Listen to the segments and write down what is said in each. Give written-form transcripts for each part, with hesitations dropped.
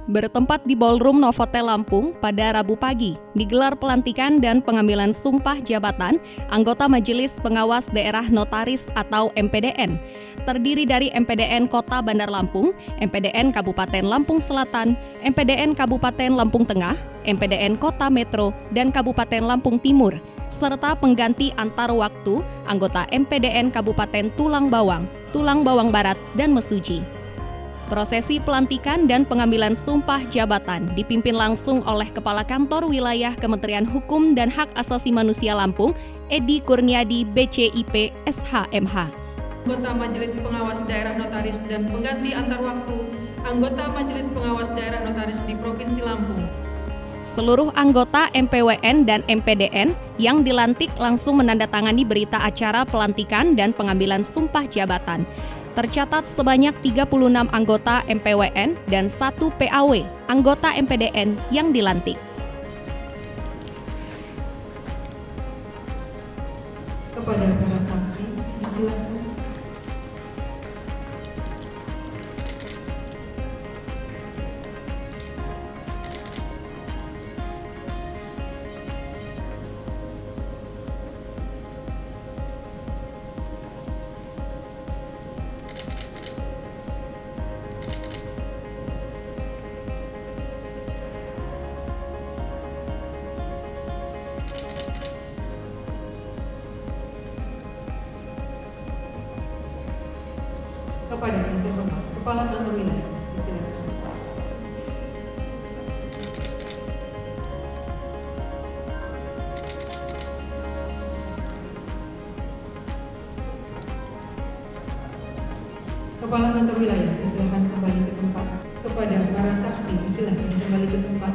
Bertempat di Ballroom Novotel Lampung pada Rabu pagi, digelar pelantikan dan pengambilan sumpah jabatan anggota Majelis Pengawas Daerah Notaris atau MPDN. Terdiri dari MPDN Kota Bandar Lampung, MPDN Kabupaten Lampung Selatan, MPDN Kabupaten Lampung Tengah, MPDN Kota Metro, dan Kabupaten Lampung Timur, serta pengganti antar waktu anggota MPDN Kabupaten Tulang Bawang Barat, dan Mesuji. Prosesi pelantikan dan pengambilan sumpah jabatan dipimpin langsung oleh Kepala Kantor Wilayah Kementerian Hukum dan Hak Asasi Manusia Lampung, Edi Kurniadi, BCIP, SHMH. Anggota Majelis Pengawas Daerah Notaris dan pengganti antar waktu anggota Majelis Pengawas Daerah Notaris di Provinsi Lampung. Seluruh anggota MPWN dan MPDN yang dilantik langsung menandatangani berita acara pelantikan dan pengambilan sumpah jabatan. Tercatat sebanyak 36 anggota MPWN dan 1 PAW anggota MPDN yang dilantik. Kepada para saksi, disilakan. Kepada yang terhormat Kepala Kantor Wilayah, disilakan. Kepala Kantor Wilayah, disilakan kembali ke tempat. Kepada para saksi, disilakan kembali ke tempat.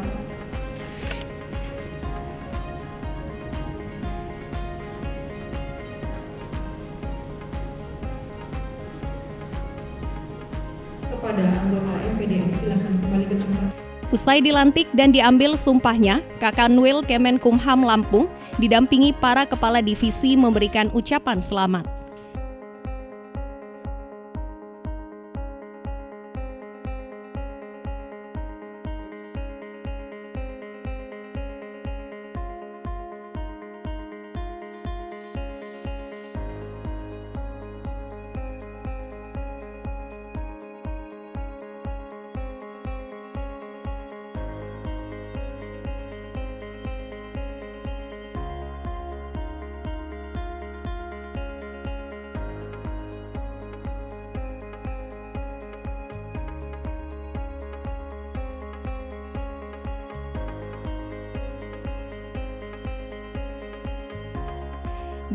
Kepada anggota MPDN, silakan kembali ke tempat. Usai dilantik dan diambil sumpahnya, Kakanwil Kemenkumham Lampung didampingi para kepala divisi memberikan ucapan selamat.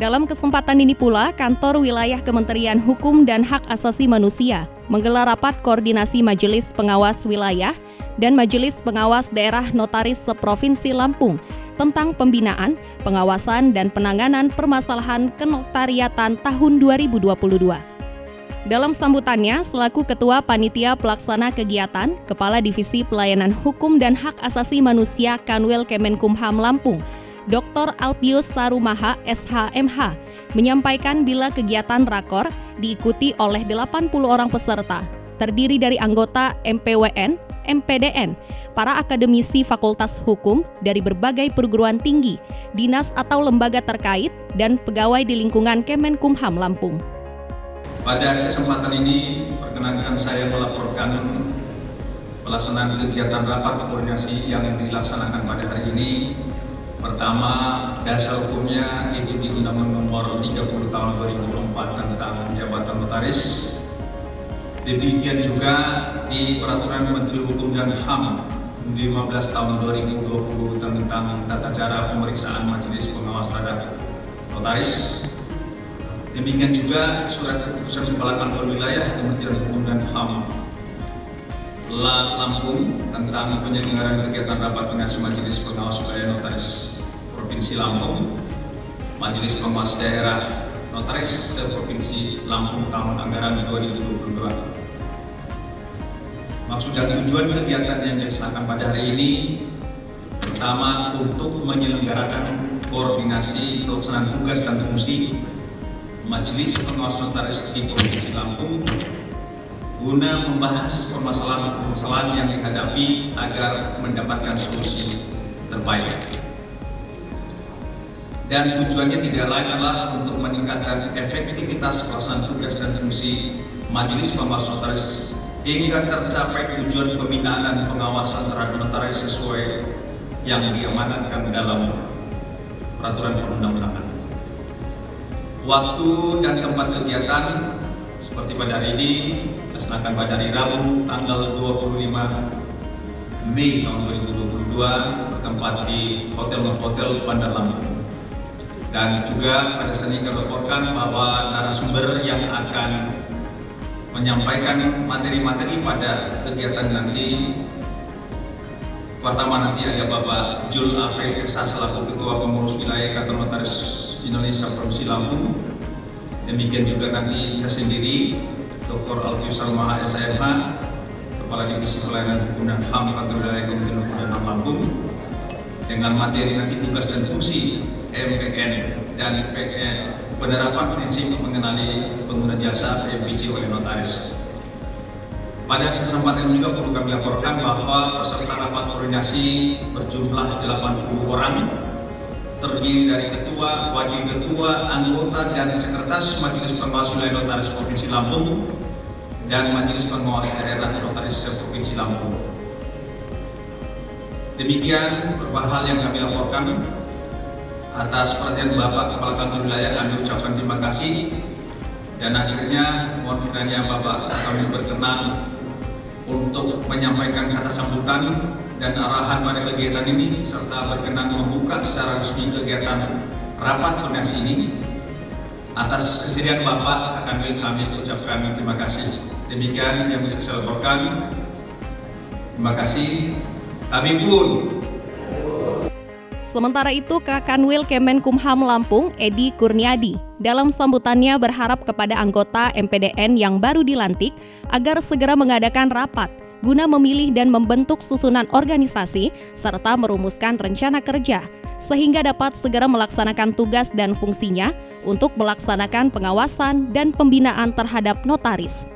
Dalam kesempatan ini pula, Kantor Wilayah Kementerian Hukum dan Hak Asasi Manusia menggelar rapat koordinasi Majelis Pengawas Wilayah dan Majelis Pengawas Daerah Notaris Seprovinsi Lampung tentang pembinaan, pengawasan, dan penanganan permasalahan kenotariatan tahun 2022. Dalam sambutannya, selaku Ketua Panitia Pelaksana Kegiatan, Kepala Divisi Pelayanan Hukum dan Hak Asasi Manusia Kanwil Kemenkumham Lampung, Dr. Alpius Sarumaha, SHMH, menyampaikan bila kegiatan rakor diikuti oleh 80 orang peserta, terdiri dari anggota MPWN, MPDN, para akademisi Fakultas Hukum dari berbagai perguruan tinggi, dinas atau lembaga terkait, dan pegawai di lingkungan Kemenkumham Lampung. Pada kesempatan ini, perkenankan saya melaporkan pelaksanaan kegiatan rapat koordinasi yang dilaksanakan pada hari ini. Pertama, dasar hukumnya itu di Undang-Undang Nomor 30 Tahun 2004 tentang Jabatan Notaris. Demikian juga di Peraturan Menteri Hukum dan HAM 15 Tahun 2020 tentang tata cara pemeriksaan Majelis Pengawas Terhadap Notaris. Demikian juga surat keputusan Kepala Kantor Wilayah Kementerian Hukum dan HAM Lampung tentang penyelenggaraan kegiatan rapat koordinasi Majelis Pengawas Wilayah Notaris Provinsi Lampung, Majelis Pengawas Daerah Notaris Seprovinsi Lampung tahun anggaran 2022. Maksud dan tujuan kegiatan yang dilaksanakan pada hari ini, pertama untuk menyelenggarakan koordinasi pelaksanaan tugas dan fungsi Majelis Pengawas Notaris di Provinsi Lampung guna membahas permasalahan-permasalahan yang dihadapi agar mendapatkan solusi terbaik. Dan tujuannya tidak lain adalah untuk meningkatkan efektivitas pelaksanaan tugas dan fungsi Majelis Pengawas Notaris hingga tercapai tujuan pembinaan dan pengawasan terhadap notaris sesuai yang diamanatkan dalam peraturan perundang-undangan. Waktu dan tempat kegiatan seperti pada hari ini dilaksanakan pada hari Rabu tanggal 25 Mei tahun 2022 bertempat di Hotel Novotel Bandar Lampung. Dan juga pada saat ini kami laporkan bahwa narasumber yang akan menyampaikan materi-materi pada kegiatan nanti, pertama nanti ada Bapak Jul A.P. Esa selaku Ketua Pengurus Wilayah Kantor Notaris Indonesia Provinsi Lampung. Demikian juga nanti saya sendiri, Dr. Alfius Maha SMH, Kepala Divisi Pelayanan Hukum dan HAM Kantor Wilayah Kementerian Hukum dan HAM Lampung, dengan materi nanti tugas dan fungsi MPN dan PN, penerapan prinsip mengenali pengguna jasa PMPJ oleh notaris. Pada kesempatan ini juga perlu kami laporkan bahwa peserta rapat koordinasi berjumlah 80 orang, terdiri dari ketua, wakil ketua, anggota, dan sekretaris Majelis Pengawas Wilayah Notaris Provinsi Lampung dan Majelis Pengawas Daerah Notaris Provinsi Lampung. Demikian beberapa hal yang kami laporkan. Atas perhatian Bapak Kepala Kantor Wilayah kami ucapkan terima kasih, dan akhirnya mohon kiranya Bapak kami berkenan untuk menyampaikan kata sambutan dan arahan pada kegiatan ini, serta berkenan membuka secara resmi kegiatan rapat koordinasi ini. Atas kesediaan Bapak akan kami ucapkan terima kasih. Demikian yang bisa saya laporkan. Terima kasih. Kami pun. Sementara itu, Kakanwil Kemenkumham Lampung, Edi Kurniadi, dalam sambutannya berharap kepada anggota MPDN yang baru dilantik agar segera mengadakan rapat guna memilih dan membentuk susunan organisasi serta merumuskan rencana kerja sehingga dapat segera melaksanakan tugas dan fungsinya untuk melaksanakan pengawasan dan pembinaan terhadap notaris.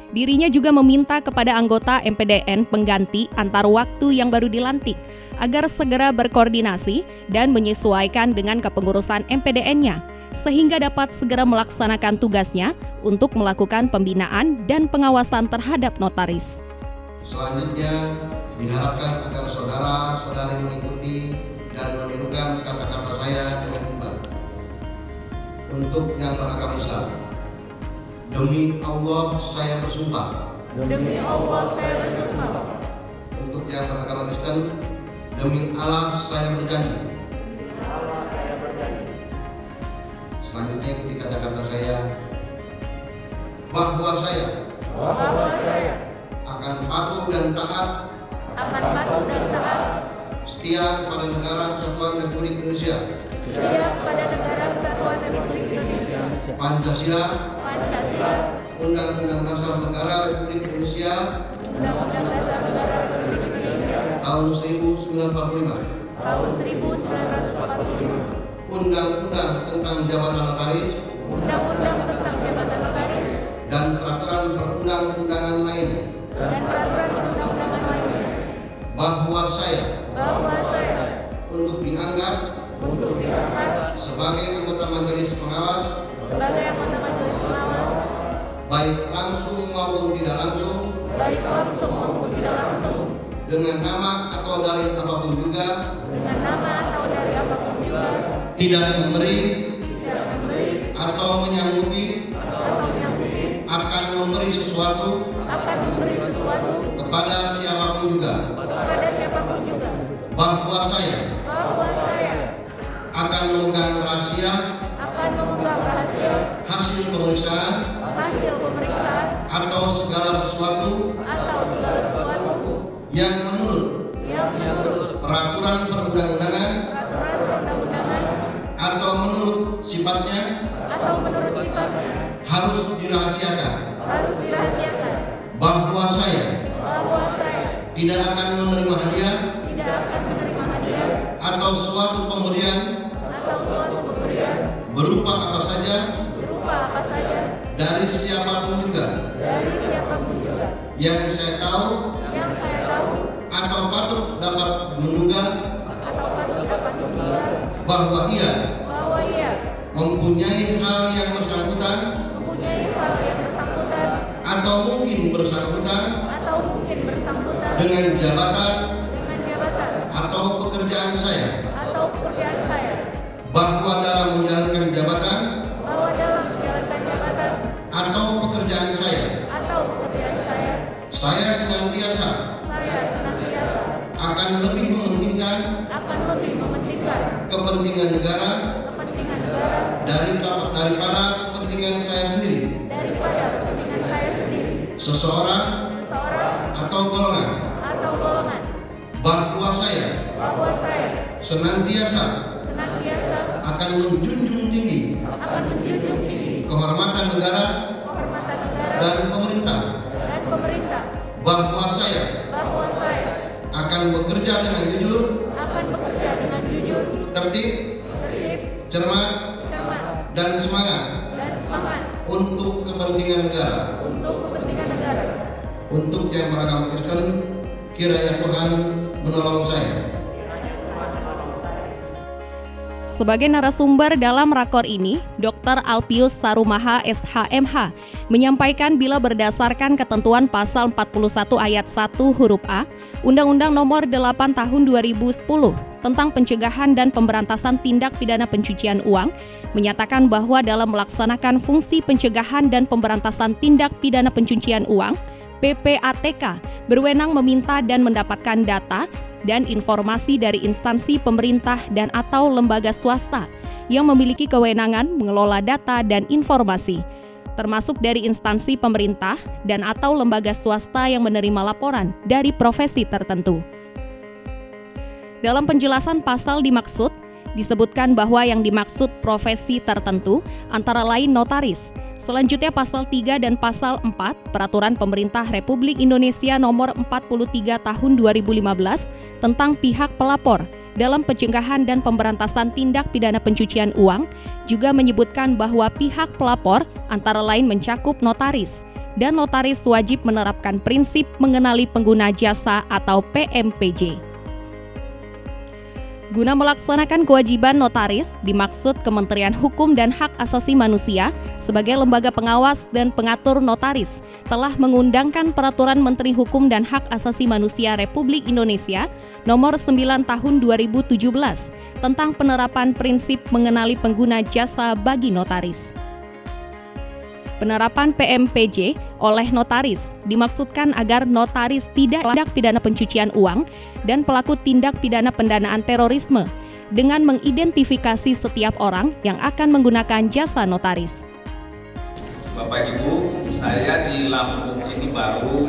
Dirinya juga meminta kepada anggota MPDN pengganti antar waktu yang baru dilantik agar segera berkoordinasi dan menyesuaikan dengan kepengurusan MPDN-nya sehingga dapat segera melaksanakan tugasnya untuk melakukan pembinaan dan pengawasan terhadap notaris. Selanjutnya diharapkan agar saudara-saudari mengikuti dan menirukan kata-kata saya dengan hikmat. Untuk yang beragama Islam, demi Allah saya bersumpah. Demi Allah saya bersumpah. Untuk yang beragama Kristen, demi Allah saya berjanji. Selanjutnya ikuti kata-kata saya, bahwa saya akan patuh dan taat setia kepada Negara Kesatuan Republik Indonesia, Pancasila, Undang-Undang Dasar Negara Republik Indonesia tahun 1945, Undang-Undang tentang Jabatan Notaris, dan peraturan perundang-undangan lainnya, bahwa saya untuk diangkat sebagai anggota Majelis Pengawas, baik langsung maupun tidak langsung, dengan nama atau dari apapun juga, tidak memberi atau menyanggupi akan memberi sesuatu kepada siapapun juga, bahwa saya akan memegang rahasia hasil pemeriksaan atau segala sesuatu yang menurut peraturan perundang-undangan atau menurut sifatnya harus dirahasiakan, bahwa saya tidak akan menerima hadiah atau suatu pemberian berupa apa saja dari siapapun juga yang saya tahu atau patut dapat menduga bahwa ia mempunyai hal yang bersangkutan atau mungkin bersangkutan dengan jabatan atau pekerjaan saya, bahwa dalam menjalankan jabatan atau pekerjaan saya senantiasa akan lebih mementingkan kepentingan negara daripada kepentingan saya sendiri, seseorang atau golongan, bahwa saya senantiasa akan menjunjung tinggi kehormatan negara dan pemerintah, bahwa saya akan bekerja dengan jujur, tertib, cermat, dan semangat untuk kepentingan negara. Untuk yang beragama Kristen, kiranya Tuhan menolong saya. Sebagai narasumber dalam rakor ini, Dr. Alpius Sarumaha SHMH menyampaikan bila berdasarkan ketentuan pasal 41 ayat 1 huruf A, Undang-Undang Nomor 8 Tahun 2010 tentang pencegahan dan pemberantasan tindak pidana pencucian uang, menyatakan bahwa dalam melaksanakan fungsi pencegahan dan pemberantasan tindak pidana pencucian uang, PPATK berwenang meminta dan mendapatkan data dan informasi dari instansi pemerintah dan atau lembaga swasta yang memiliki kewenangan mengelola data dan informasi, termasuk dari instansi pemerintah dan atau lembaga swasta yang menerima laporan dari profesi tertentu. Dalam penjelasan pasal dimaksud, disebutkan bahwa yang dimaksud profesi tertentu antara lain notaris. Selanjutnya pasal 3 dan pasal 4 Peraturan Pemerintah Republik Indonesia Nomor 43 Tahun 2015 tentang pihak pelapor dalam pencegahan dan pemberantasan tindak pidana pencucian uang juga menyebutkan bahwa pihak pelapor antara lain mencakup notaris, dan notaris wajib menerapkan prinsip mengenali pengguna jasa atau PMPJ. Guna melaksanakan kewajiban notaris, dimaksud Kementerian Hukum dan Hak Asasi Manusia sebagai lembaga pengawas dan pengatur notaris telah mengundangkan Peraturan Menteri Hukum dan Hak Asasi Manusia Republik Indonesia Nomor 9 Tahun 2017 tentang penerapan prinsip mengenali pengguna jasa bagi notaris. Penerapan PMPJ oleh notaris dimaksudkan agar notaris tidak tindak pidana pencucian uang dan pelaku tindak pidana pendanaan terorisme dengan mengidentifikasi setiap orang yang akan menggunakan jasa notaris. Bapak Ibu, saya di Lampung ini baru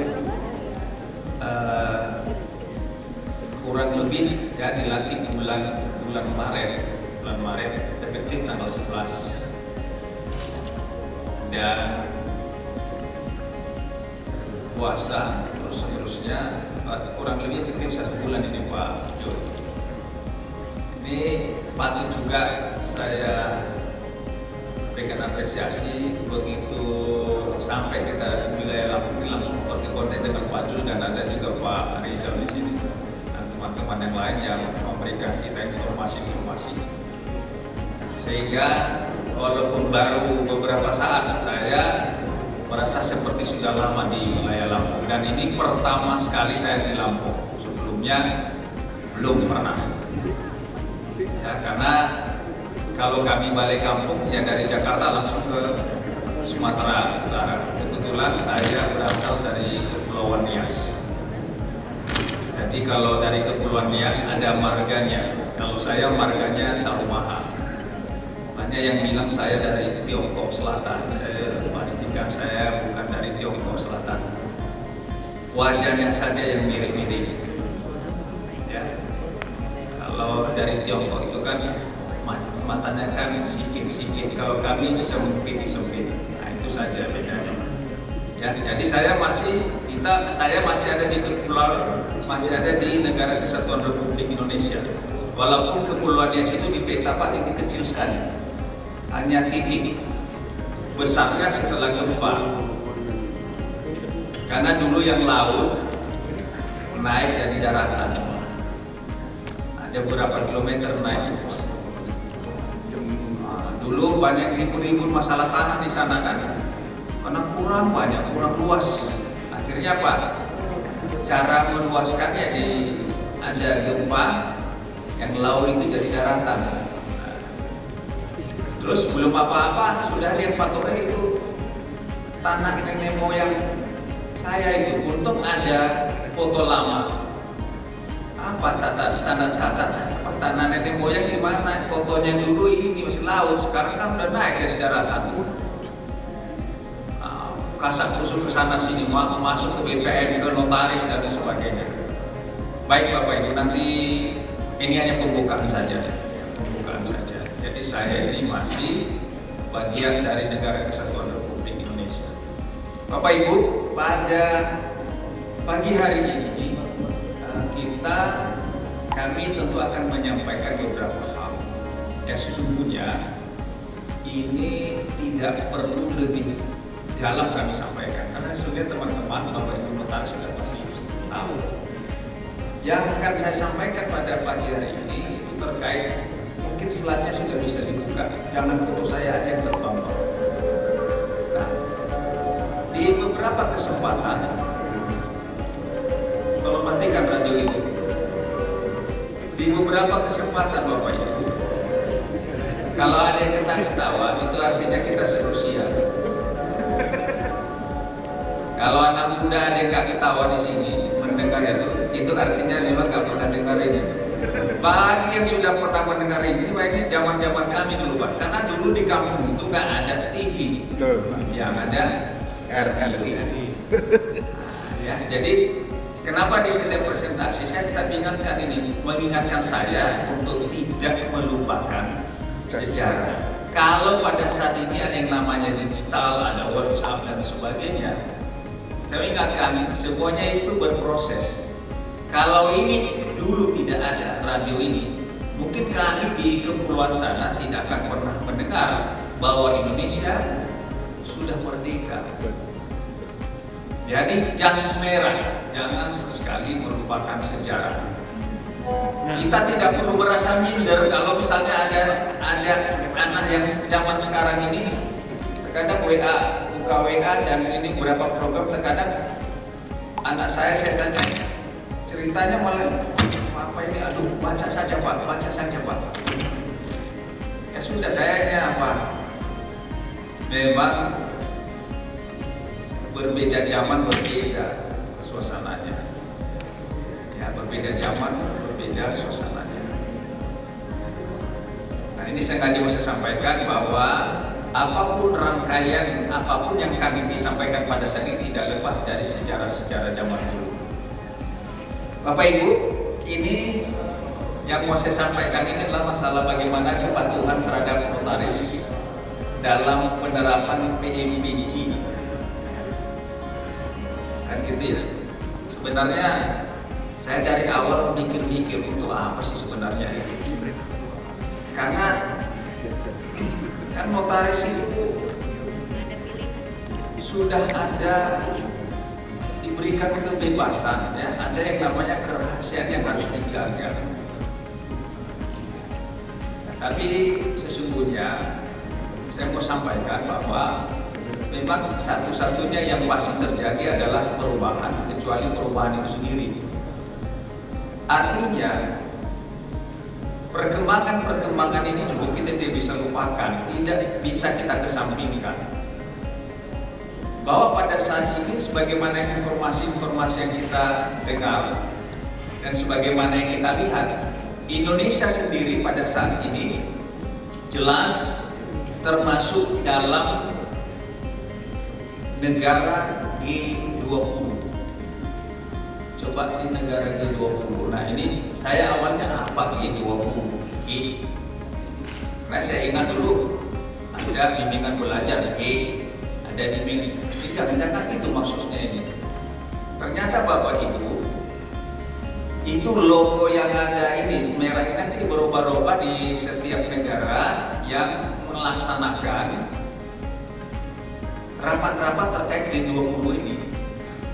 kurang lebih ya dilantik di bulan Maret efektif tanggal 11. Dan puasa terus seterusnya kurang lebih efektif 1 bulan ini Pak Jo. Ini patut juga saya berikan apresiasi begitu sampai kita di wilayah Lampung ini langsung kontak dengan Pak Jo, dan ada juga Pak Rizal di sini dan teman-teman yang lain yang memberikan kita informasi-informasi, sehingga walaupun baru beberapa saat saya merasa seperti sudah lama di wilayah Lampung, dan ini pertama sekali saya di Lampung, sebelumnya belum pernah ya, karena kalau kami balik kampung ya dari Jakarta langsung ke Sumatera Utara. Kebetulan saya berasal dari Kepulauan Nias, jadi kalau dari Kepulauan Nias ada marganya, kalau saya marganya Sarumaha. Hanya yang bilang saya dari Tiongkok Selatan, saya pastikan saya bukan dari Tiongkok Selatan. Wajahnya saja yang mirip-mirip. Ya. Kalau dari Tiongkok itu kan matanya kan sipit-sipit, kalau kami sempit-sempit. Nah, itu saja bedanya. Ya, jadi saya masih ada di kepulauan, masih ada di Negara Kesatuan Republik Indonesia. Walaupun Kepulauan Nias itu di peta paling kecil sekali. Hanya titik besarnya setelah gempa. Karena dulu yang laut naik dari daratan, ada beberapa kilometer naik. Dulu banyak ribut-ribut masalah tanah di sana kan, karena kurang luas. Akhirnya apa? Cara meluaskannya ada gempa yang laut itu jadi daratan. Terus belum apa-apa sudah lihat patok itu tanah nenek moyang saya itu. Untung ada foto lama. Apa tanah nenek moyang di mana? Fotonya dulu ini masih laut, sekarang kan udah naik dari daratan. Kasak kusuk ke sana sini, masuk ke BPN, ke notaris dan sebagainya. Baik Bapak Ibu, nanti ini hanya pembukaan saja. Jadi saya ini masih bagian dari Negara Kesatuan Republik Indonesia. Bapak Ibu, pada pagi hari ini kami tentu akan menyampaikan beberapa hal yang sesungguhnya ini tidak perlu lebih dalam kami sampaikan, karena sudah teman-teman Bapak Ibu notaris sudah pasti tahu. Yang akan saya sampaikan pada pagi hari ini itu terkait, mungkin slide-nya sudah bisa dibuka, jangan foto saya aja yang terpampang. Nah, di beberapa kesempatan, kalau matikan radio itu, di beberapa kesempatan Bapak Ibu, kalau ada yang ketawa itu artinya kita seusia. Kalau anak muda ada yang gak ketawa di sini mendengar itu artinya memang gak pernah dengar ini. Bagi yang sudah pernah mendengar ini zaman kami dulu Pak, karena dulu di kampung itu gak ada TV, yang ada RRI. Ya, jadi kenapa di setiap presentasi saya tetap ingatkan ini, mengingatkan saya untuk tidak melupakan sejarah. Kalau pada saat ini ada yang namanya digital, ada WhatsApp dan sebagainya, saya ingatkan semuanya itu berproses. Kalau ini dulu tidak ada radio ini, mungkin kami di kepulauan sana tidak akan pernah mendengar bahwa Indonesia sudah merdeka. Jadi jas merah, jangan sesekali melupakan sejarah. Kita tidak perlu merasa minder kalau misalnya ada anak yang zaman sekarang ini terkadang buka WA dan ini beberapa program, terkadang anak saya tanya, ceritanya malah apa ini, aduh baca saja Pak. Ya sudah, saya apa? Memang berbeda zaman, berbeda suasananya. Ya, berbeda zaman, berbeda suasananya. Nah, ini sengaja mau saya sampaikan bahwa apapun rangkaian, apapun yang kami disampaikan pada saat ini tidak lepas dari sejarah-sejarah zaman dulu. Bapak Ibu, ini yang mau saya sampaikan ini adalah masalah bagaimana kepatuhan terhadap notaris dalam penerapan PMBG. Kan gitu ya. Sebenarnya saya dari awal mikir-mikir untuk apa sih sebenarnya ini. Karena kan notaris itu sudah ada diberikan kebebasan, ya, ada yang namanya kerahasiaan yang harus dijaga. Tapi sesungguhnya saya mau sampaikan bahwa memang satu-satunya yang pasti terjadi adalah perubahan, kecuali perubahan itu sendiri. Artinya perkembangan ini juga kita tidak bisa lupakan, tidak bisa kita kesampingkan. Bahwa pada saat ini sebagaimana informasi-informasi yang kita dengar dan sebagaimana yang kita lihat, Indonesia sendiri pada saat ini jelas termasuk dalam negara G20. Coba di negara G20. Nah, ini saya awalnya apa G20? Karena saya ingat dulu ada bimbingan belajar G, ada bimbingan. Jangan-jangan itu maksudnya ini. Ternyata Bapak Ibu, itu logo yang ada ini merah ini nanti berubah-ubah di setiap negara yang melaksanakan rapat-rapat terkait G20 ini.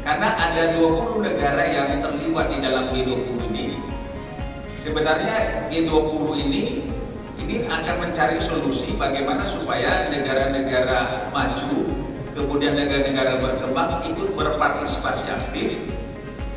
Karena ada 20 negara yang terlibat di dalam G20 ini. Sebenarnya G20 ini akan mencari solusi bagaimana supaya negara-negara maju, kemudian negara-negara berkembang ikut berpartisipasi aktif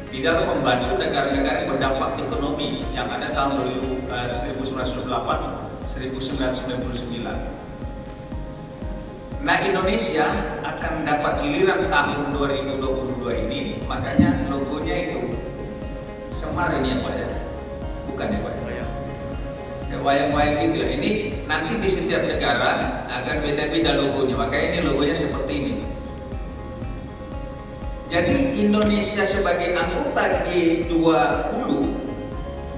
di dalam membantu negara-negara yang berdampak ekonomi yang ada tahun 1998, 1999. Nah, Indonesia akan dapat giliran tahun 2022 ini, makanya logonya itu Semar ini ya Pak ya? Bukan ya Pak? Wayang-wayang gitu ya. Ini nanti di setiap negara akan beda-beda logonya, makanya ini logonya seperti ini. Jadi Indonesia sebagai anggota G20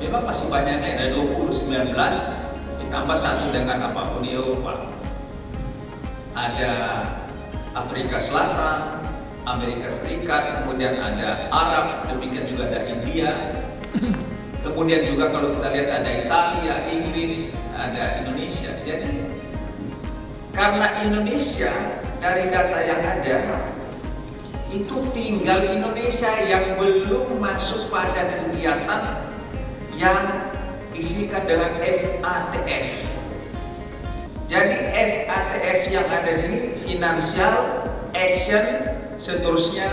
memang masih banyak, ada 20, 19 ditambah satu dengan apa? Uni Eropa. Ada Afrika Selatan, Amerika Serikat, kemudian ada Arab, demikian juga ada India. Kemudian juga kalau kita lihat ada Italia, Inggris, ada Indonesia. Jadi karena Indonesia dari data yang ada itu tinggal Indonesia yang belum masuk pada kegiatan yang disingkat dengan FATF. Jadi FATF yang ada sini Financial Action, seterusnya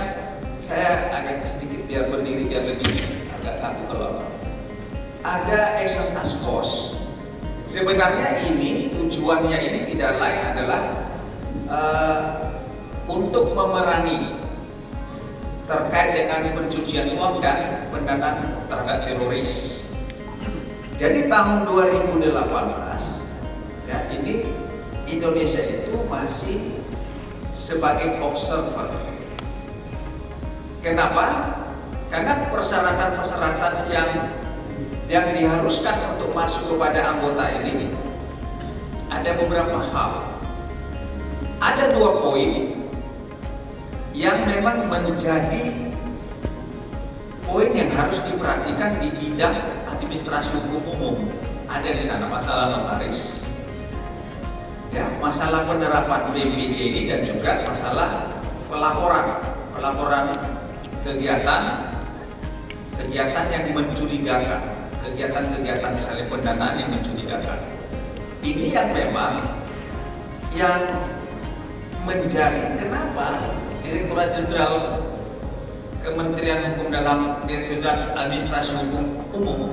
saya agak sedikit biar berdiri biar lebih agak kaku kalau ada Action Task Force. Sebenarnya ini tujuannya ini tidak lain adalah untuk memerangi terkait dengan pencucian uang dan pendanaan terhadap teroris. Jadi tahun 2018 ya, ini Indonesia itu masih sebagai observer. Kenapa? Karena persyaratan-persyaratan yang diharuskan untuk masuk kepada anggota ini ada beberapa hal. Ada 2 poin yang memang menjadi poin yang harus diperhatikan di bidang administrasi hukum umum. Ada di sana masalah notaris, ya, masalah penerapan BPJ ini dan juga masalah pelaporan kegiatan yang mencurigakan, kegiatan misalnya pendanaan yang mencurigakan. Ini yang memang yang menjadi kenapa Direktorat Jenderal Kementerian Hukum dalam Direktorat Administrasi Hukum Umum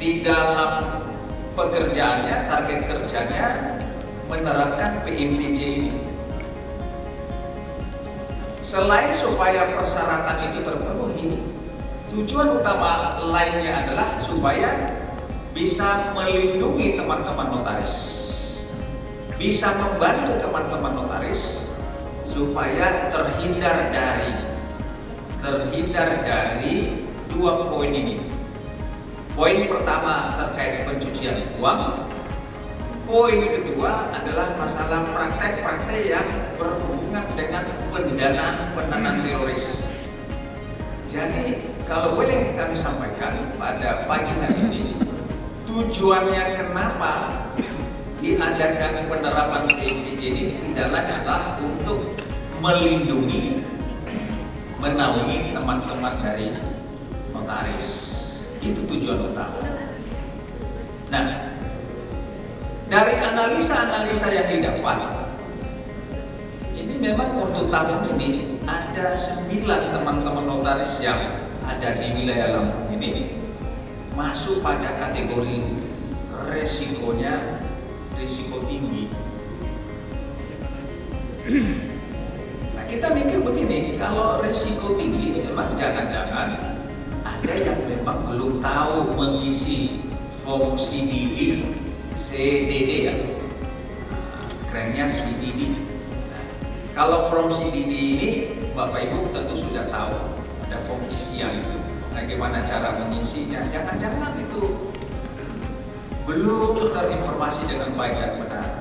di dalam pekerjaannya, target kerjanya menerapkan PMPJ ini. Selain supaya persyaratan itu terpenuhi, tujuan utama lainnya adalah supaya bisa melindungi teman-teman notaris, bisa membantu teman-teman notaris supaya terhindar dari 2 poin ini. Poin pertama terkait pencucian uang, poin kedua adalah masalah praktek-praktek yang berhubungan dengan pendanaan teroris. Jadi kalau boleh kami sampaikan pada pagi hari ini, tujuannya kenapa diadakan penerapan PMPJ ini tidak lain adalah untuk melindungi, menaungi teman-teman dari notaris. Itu tujuan utama. Nah, dari analisa-analisa yang didapat, ini memang untuk tahun ini ada 9 teman-teman notaris yang ada di wilayah Lampung ini masuk pada kategori risiko tinggi. Nah, kita mikir begini, kalau risiko tinggi memang jangan-jangan ada yang memang belum tahu mengisi form CDD ya, kerennya CDD. Nah, kalau form CDD ini Bapak Ibu tentu sudah tahu ada form isian itu, bagaimana cara mengisinya. Jangan-jangan itu belum terinformasi dengan baik dan benar.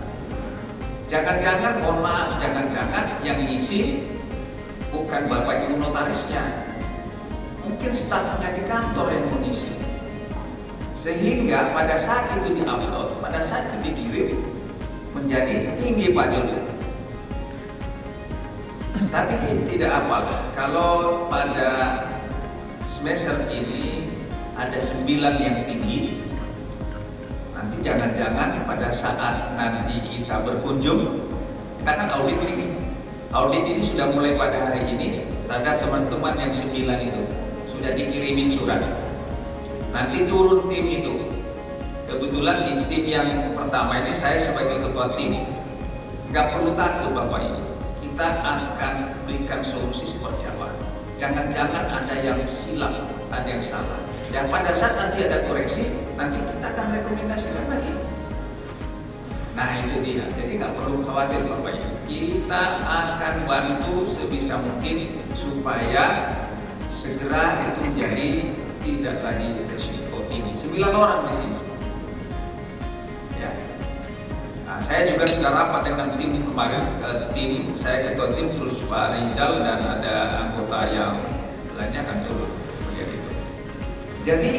Jangan-jangan, mohon maaf, jangan-jangan yang ngisi bukan Bapak Ibu notarisnya, mungkin stafnya di kantor yang mengisi. Sehingga pada saat itu di-upload, pada saat itu dikirim menjadi tinggi Pak Jodoh. Tapi tidak apalah, kalau pada semester ini ada 9 yang tinggi, nanti jangan-jangan pada saat nanti kita berkunjung, kita kan audit ini. Audit ini sudah mulai pada hari ini, terhadap teman-teman yang 9 itu sudah dikirimin surat. Nanti turun tim itu. Kebetulan di tim yang pertama ini saya sebagai ketua tim. Nggak perlu takut Bapak ini. Kita akan berikan solusi seperti apa. Jangan-jangan ada yang silap, ada yang salah. Dan pada saat nanti ada koreksi, nanti kita akan rekomendasikan lagi. Nah itu dia. Jadi nggak perlu khawatir Bapak Ibu. Kita akan bantu sebisa mungkin supaya segera itu menjadi tidak lagi risiko tinggi. 9 orang di sini. Ya. Nah, saya juga sudah rapat dengan tim kemarin. Tim saya ketua tim, terus Pak Rizal dan ada anggota yang lainnya akan turun melihat itu. Jadi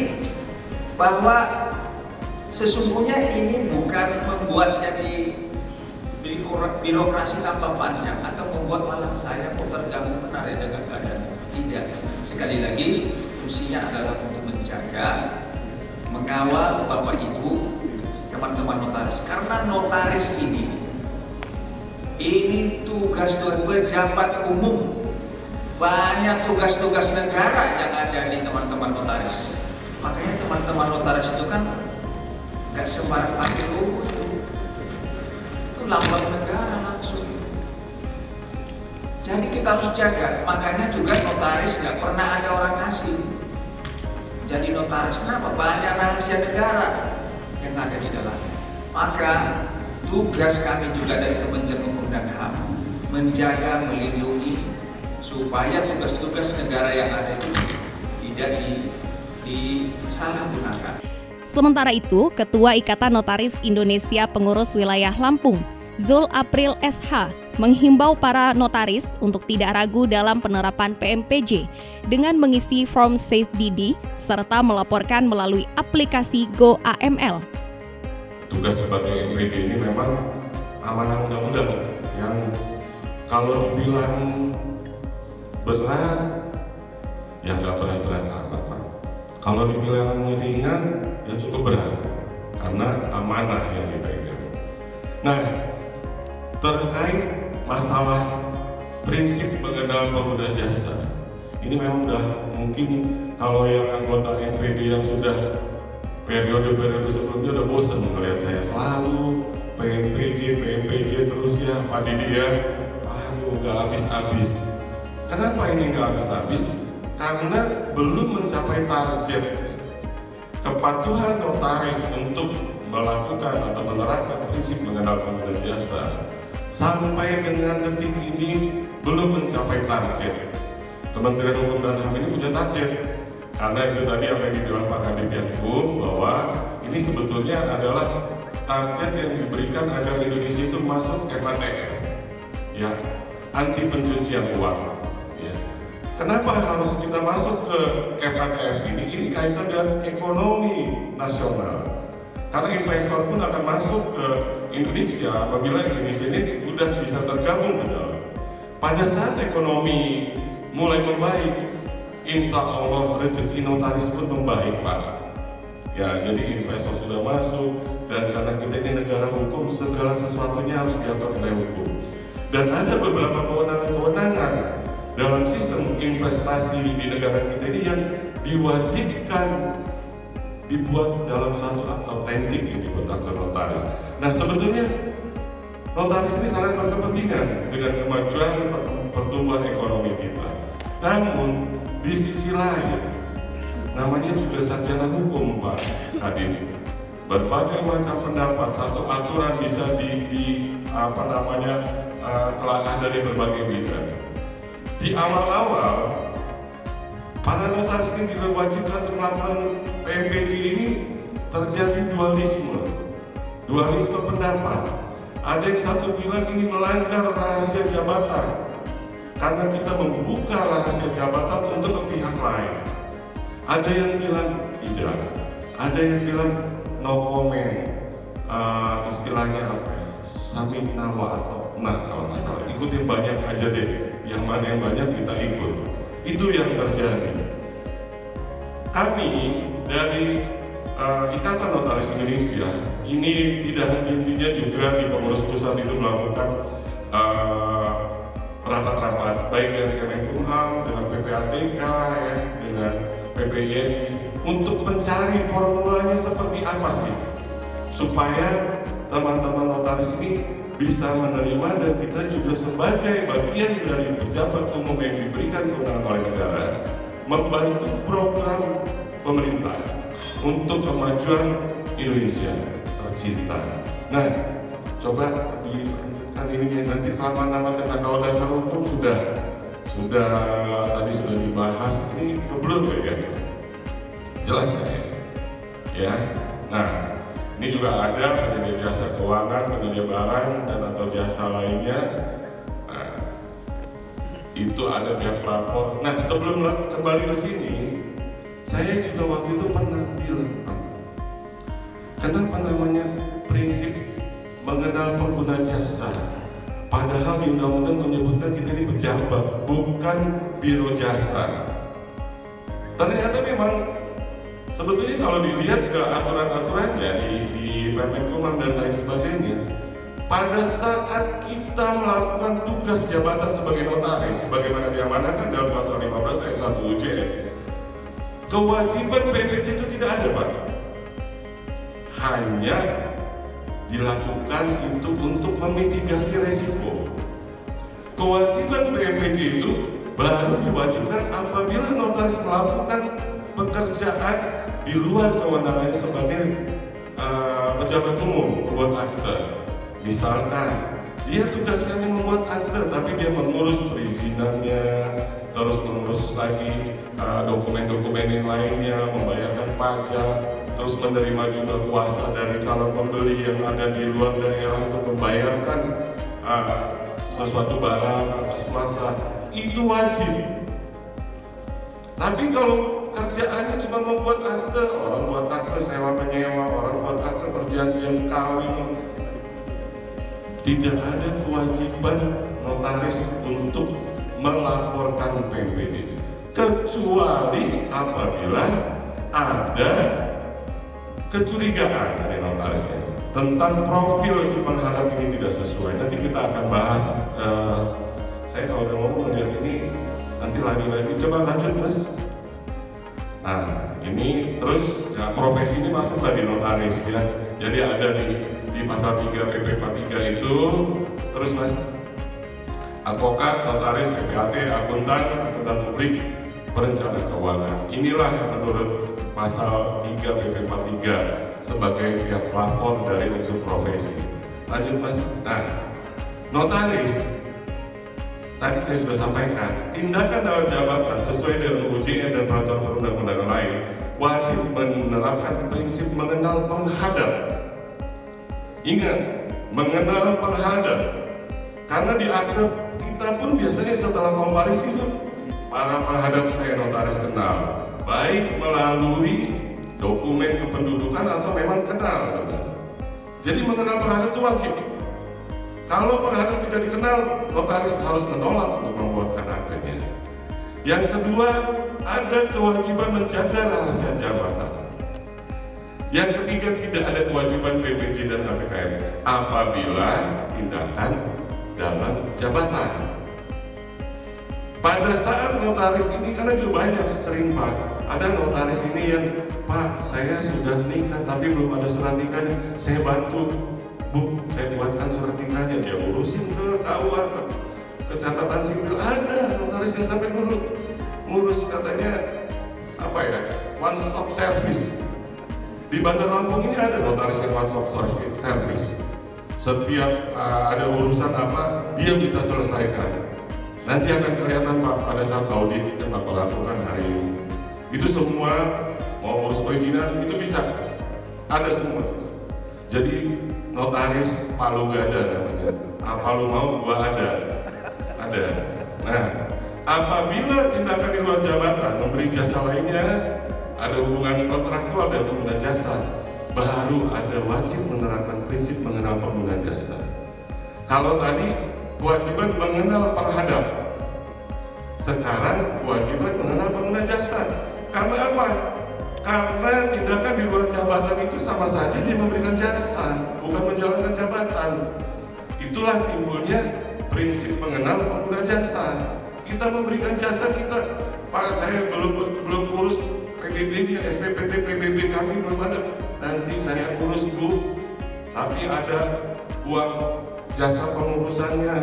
bahwa sesungguhnya ini bukan membuat jadi birokrasi tanpa panjang atau membuat malah saya kok terganggu benar ya dengan keadaan. Tidak. Sekali lagi fungsinya adalah untuk menjaga, mengawal Bapak Ibu, teman-teman notaris. Karena notaris ini tugas pejabat umum, banyak tugas-tugas negara yang ada di teman-teman notaris. Makanya teman-teman notaris itu kan nggak sembarang pakai logo, itu lambang negara langsung. Jadi kita harus jaga. Makanya juga notaris nggak pernah ada orang asing. Jadi notaris kenapa? Banyak rahasia negara yang ada di dalamnya. Maka tugas kami juga dari Kementerian Hukum dan HAM menjaga, melindungi supaya tugas-tugas negara yang ada itu tidak disalahgunakan. Sementara itu, Ketua Ikatan Notaris Indonesia Pengurus Wilayah Lampung, Zul April SH, menghimbau para notaris untuk tidak ragu dalam penerapan PMPJ dengan mengisi form SafeDD serta melaporkan melalui aplikasi GoAML. Tugas sebagai MPD ini memang amanah undang-undang yang kalau dibilang berat, ya nggak berat-berat amat, Pak. Kalau dibilang ringan, ya cukup berat karena amanah yang dipegang. Nah, terkait masalah prinsip mengenal pengguna jasa, ini memang udah mungkin kalau yang anggota NPD yang sudah periode-periode sebelumnya udah bosan melihat saya selalu PMPJ terus ya Pak Didi ya, aduh nggak habis-habis. Kenapa ini nggak habis-habis? Karena belum mencapai target kepatuhan notaris untuk melakukan atau menerapkan prinsip mengenal pengguna jasa. Sampai dengan detik ini belum mencapai target. Kementerian Hukum dan HAM ini punya target. Karena itu tadi apa yang dibilang Pak Kadif Hukum bahwa ini sebetulnya adalah target yang diberikan agar Indonesia itu masuk FATF, ya, anti pencucian uang. Ya. Kenapa harus kita masuk ke FATF ini? Ini kaitan dengan ekonomi nasional. Karena investor pun akan masuk ke Indonesia apabila Indonesia ini sudah bisa tergabung ke dalam. Pada saat ekonomi mulai membaik, insya Allah rezeki notaris pun membaik, Pak. Ya, jadi investor sudah masuk dan karena kita ini negara hukum, segala sesuatunya harus diatur oleh hukum. Dan ada beberapa kewenangan-kewenangan dalam sistem investasi di negara kita ini yang diwajibkan dibuat dalam satu akte autentik yang dibuat oleh notaris. Nah, sebetulnya notaris ini sangat berkepentingan dengan kemajuan pertumbuhan ekonomi kita. Namun di sisi lain, namanya juga sarjana hukum, Pak Kadif. Berbagai macam pendapat, satu aturan bisa telaah dari berbagai bidang. Di awal-awal, para notaris ini diwajibkan untuk melakukan PMPJ ini terjadi dualisme pendapat. Ada yang satu bilang ini melanggar rahasia jabatan karena kita membuka rahasia jabatan untuk ke pihak lain. Ada yang bilang tidak, ada yang bilang no comment, istilahnya apa ya, samina wa atau nah kalau nggak salah, ikutin banyak aja deh. yang mana yang banyak kita ikut. Itu yang terjadi. Kami dari Ikatan Notaris Indonesia ini tidak henti-hentinya juga di pengurus pusat itu melakukan rapat-rapat baik dengan Kemenkumham, dengan PPATK, ya, dengan PPINI untuk mencari formulanya seperti apa sih supaya teman-teman notaris ini bisa menerima dan kita juga sebagai bagian dari pejabat umum yang diberikan kewenangan oleh negara membantu program pemerintah untuk kemajuan Indonesia tercinta. Nah, coba dilanjutkan ini nanti selama nama saya kalau dasar hukum sudah tadi sudah dibahas, ini belum kayaknya jelas ya. Nah, ini juga ada penyedia jasa keuangan, penyedia barang dan atau jasa lainnya. Nah, itu ada pihak pelapor. Nah, sebelum kembali ke sini, saya juga waktu itu pernah bilang, kenapa namanya prinsip mengenal pengguna jasa? Padahal di undang-undang menyebutkan kita ini pejabat, bukan biro jasa. Ternyata memang sebetulnya kalau dilihat ke aturan-aturannya di Kemenkumham dan lain sebagainya, pada saat kita melakukan tugas jabatan sebagai notaris, sebagaimana diamanahkan dalam pasal 15 ayat 1 UJM, kewajiban PPJ itu tidak ada, Pak. Hanya dilakukan itu untuk memitigasi resiko. Kewajiban PPJ itu baru diwajibkan apabila notaris melakukan pekerjaan di luar kewenangannya sebagai pejabat umum, membuat akte. Misalkan dia tugasnya membuat akte, tapi dia mengurus perizinannya, terus mengurus lagi dokumen-dokumen yang lainnya, membayarkan pajak, terus menerima juga kuasa dari calon pembeli yang ada di luar daerah untuk membayarkan sesuatu barang atas kuasa, itu wajib. Tapi kalau kerjaannya cuma membuat akte, orang buat akte sewa menyewa, orang buat akte perjanjian kawin, tidak ada kewajiban notaris untuk melaporkan PPJ, kecuali apabila ada kecurigaan dari notarisnya tentang profil si pengharap ini tidak sesuai. Nanti kita akan bahas. Saya kalau udah ngomong lihat ini nanti lagi-lagi. Coba lanjut, Mas. Nah, ini terus ya, profesi ini masuk dari notaris ya. Jadi ada di pasal 3 PP 43 itu, terus Mas, advokat, notaris, PPAT, akuntan publik, perencana keuangan. Inilah menurut pasal 3 PP 43 sebagai pihak pelapor dari unsur profesi. Lanjut, Mas. Nah, notaris tadi saya sudah sampaikan, tindakan dalam jabatan sesuai dengan UJN dan peraturan perundang-undangan lain wajib menerapkan prinsip mengenal penghadap. Ingat, mengenal penghadap, karena di akte kita pun biasanya setelah komparis itu para penghadap saya notaris kenal, baik melalui dokumen kependudukan atau memang kenal. Jadi mengenal penghadap itu wajib. Kalau penghadap tidak dikenal, notaris harus menolak untuk membuatkan aktenya. Yang kedua, ada kewajiban menjaga rahasia jabatan. Yang ketiga, tidak ada kewajiban PPJ dan APKM apabila tindakan dalam jabatan. Pada saat notaris ini, karena juga banyak sering Pak, ada notaris ini yang Pak, saya sudah nikah tapi belum ada surat nikahnya, saya bantu Bu, saya buatkan surat nikahnya, dia urusin ke KUA, ke catatan sipil. Ada notaris yang sampai dulu ngurus katanya apa ya, one stop service. Di Bandar Lampung ini ada notaris yang one stop service. Setiap ada urusan apa, dia bisa selesaikan. Nanti akan kelihatan Pak pada saat audit yang Bapak lakukan hari ini. Itu semua mau urus perizinan itu bisa, ada semua. Jadi notaris palu gada namanya. Apa lu mau gua ada. Nah, apabila tindakan di luar jabatan memberi jasa lainnya, ada hubungan kontraktual dan pengguna jasa, baru ada wajib menerapkan prinsip mengenal pengguna jasa. Kalau tadi kewajiban mengenal penghadap, sekarang kewajiban mengenal pengguna jasa. Karena apa? Karena tindakan di luar jabatan itu sama saja dia memberikan jasa, bukan menjalankan jabatan. Itulah timbulnya prinsip mengenal pengguna jasa. Kita memberikan jasa, kita, Pak, saya belum urus PBB-nya, SPPT PBB kami belum ada. Nanti saya urus Bu, tapi ada uang jasa pengurusannya,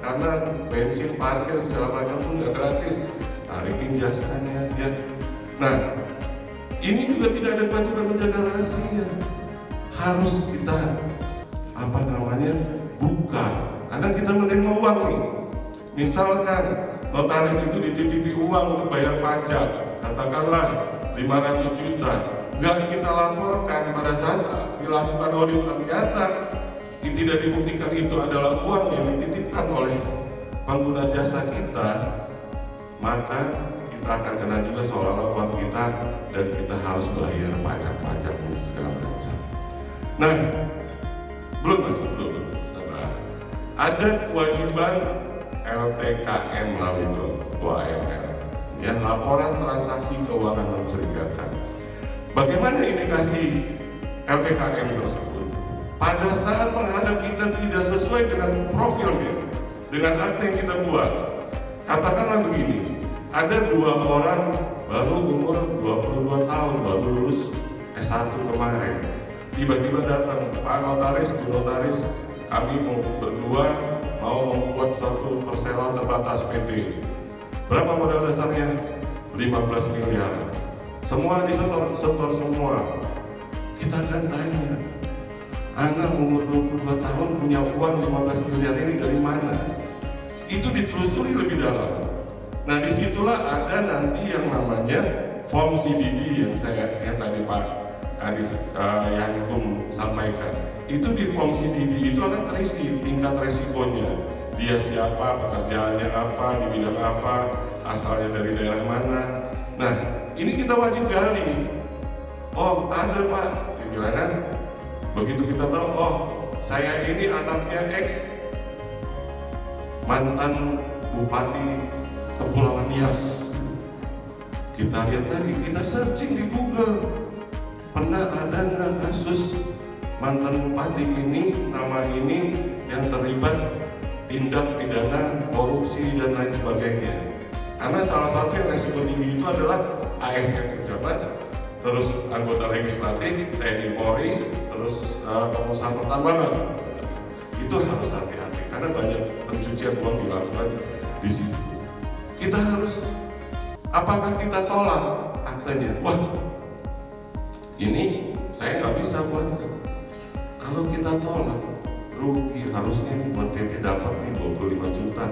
karena bensin, parkir, segala macam pun nggak gratis. Tarikin jasanya ya. Nah, ini juga tidak ada kewajiban menjaga rahasia. Harus kita buka, karena kita menerima uang nih. Misalkan notaris itu dititipi uang untuk bayar pajak, katakanlah 500 juta, nggak kita laporkan pada saat dilakukan audit, ternyata tidak dibuktikan itu adalah uang yang dititipkan oleh pengguna jasa kita, maka kita akan kena juga seolah-olah uang kita, dan kita harus bayar pajak-pajak segala macam. Nah, belum. Ada kewajiban LTKM melalui 2AML, ya, laporan transaksi keuangan mencurigakan. Bagaimana indikasi LTKM tersebut? Pada saat menghadap kita tidak sesuai dengan profilnya, dengan akte yang kita buat. Katakanlah begini, ada 2 orang baru umur 22 tahun, baru lulus S1 kemarin. Tiba-tiba datang, Pak Notaris, Bu Notaris, kami berdua mau membuat suatu perseroan terbatas PT. Berapa modal dasarnya? 15 miliar. Semua disetor semua. Kita akan tanya, Anda umur 22 tahun punya uang 15 miliar ini dari mana? Itu ditelusuri lebih dalam. Nah, disitulah ada nanti yang namanya form CDD yang tadi Pak Kadif Yankum sampaikan. Itu di form CDD itu akan terisi tingkat resikonya. Dia siapa, pekerjaannya apa, di bidang apa, asalnya dari daerah mana. Nah, ini kita wajib gali. Oh, ada Pak, dibilang kan. Begitu kita tahu, oh, saya ini anaknya X, mantan Bupati Kepulauan Nias. Kita lihat lagi, kita searching di Google. Pernah ada nggak kasus mantan bupati ini, nama ini yang terlibat tindak pidana korupsi dan lain sebagainya? Karena salah satu yang resiko tinggi itu adalah ASN pejabat, terus anggota legislatif, TNI Polri, terus pengusaha pertambangan. Itu harus hati-hati karena banyak pencucian uang dilakukan di situ. Kita harus, apakah kita tolak aktenya? Wah, ini saya nggak bisa buat. Kalau kita tolak, rugi. Harusnya nih buat PT dapat nih 25 juta.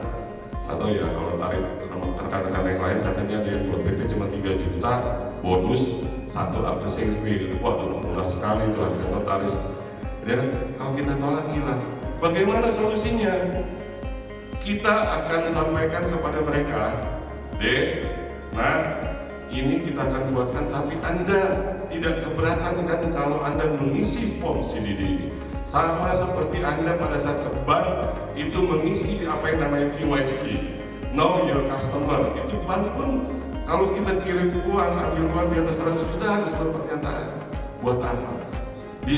Atau ya kalau tarik rekan-rekan yang lain katanya ada yang buat PT cuma 3 juta, bonus 1 akte sivil. Waduh, murah sekali tuh harga notaris. Ya, kalau kita tolak hilang. Bagaimana solusinya? Kita akan sampaikan kepada mereka, Dek, nah ini kita akan buatkan, tapi Anda tidak keberatan kan kalau Anda mengisi form CDD ini? Sama seperti Anda pada saat ke bank itu mengisi apa yang namanya KYC, Know Your Customer. Itu bank pun kalau kita kirim uang, ambil uang di atas 100 juta harus berpernyataan. Buat apa?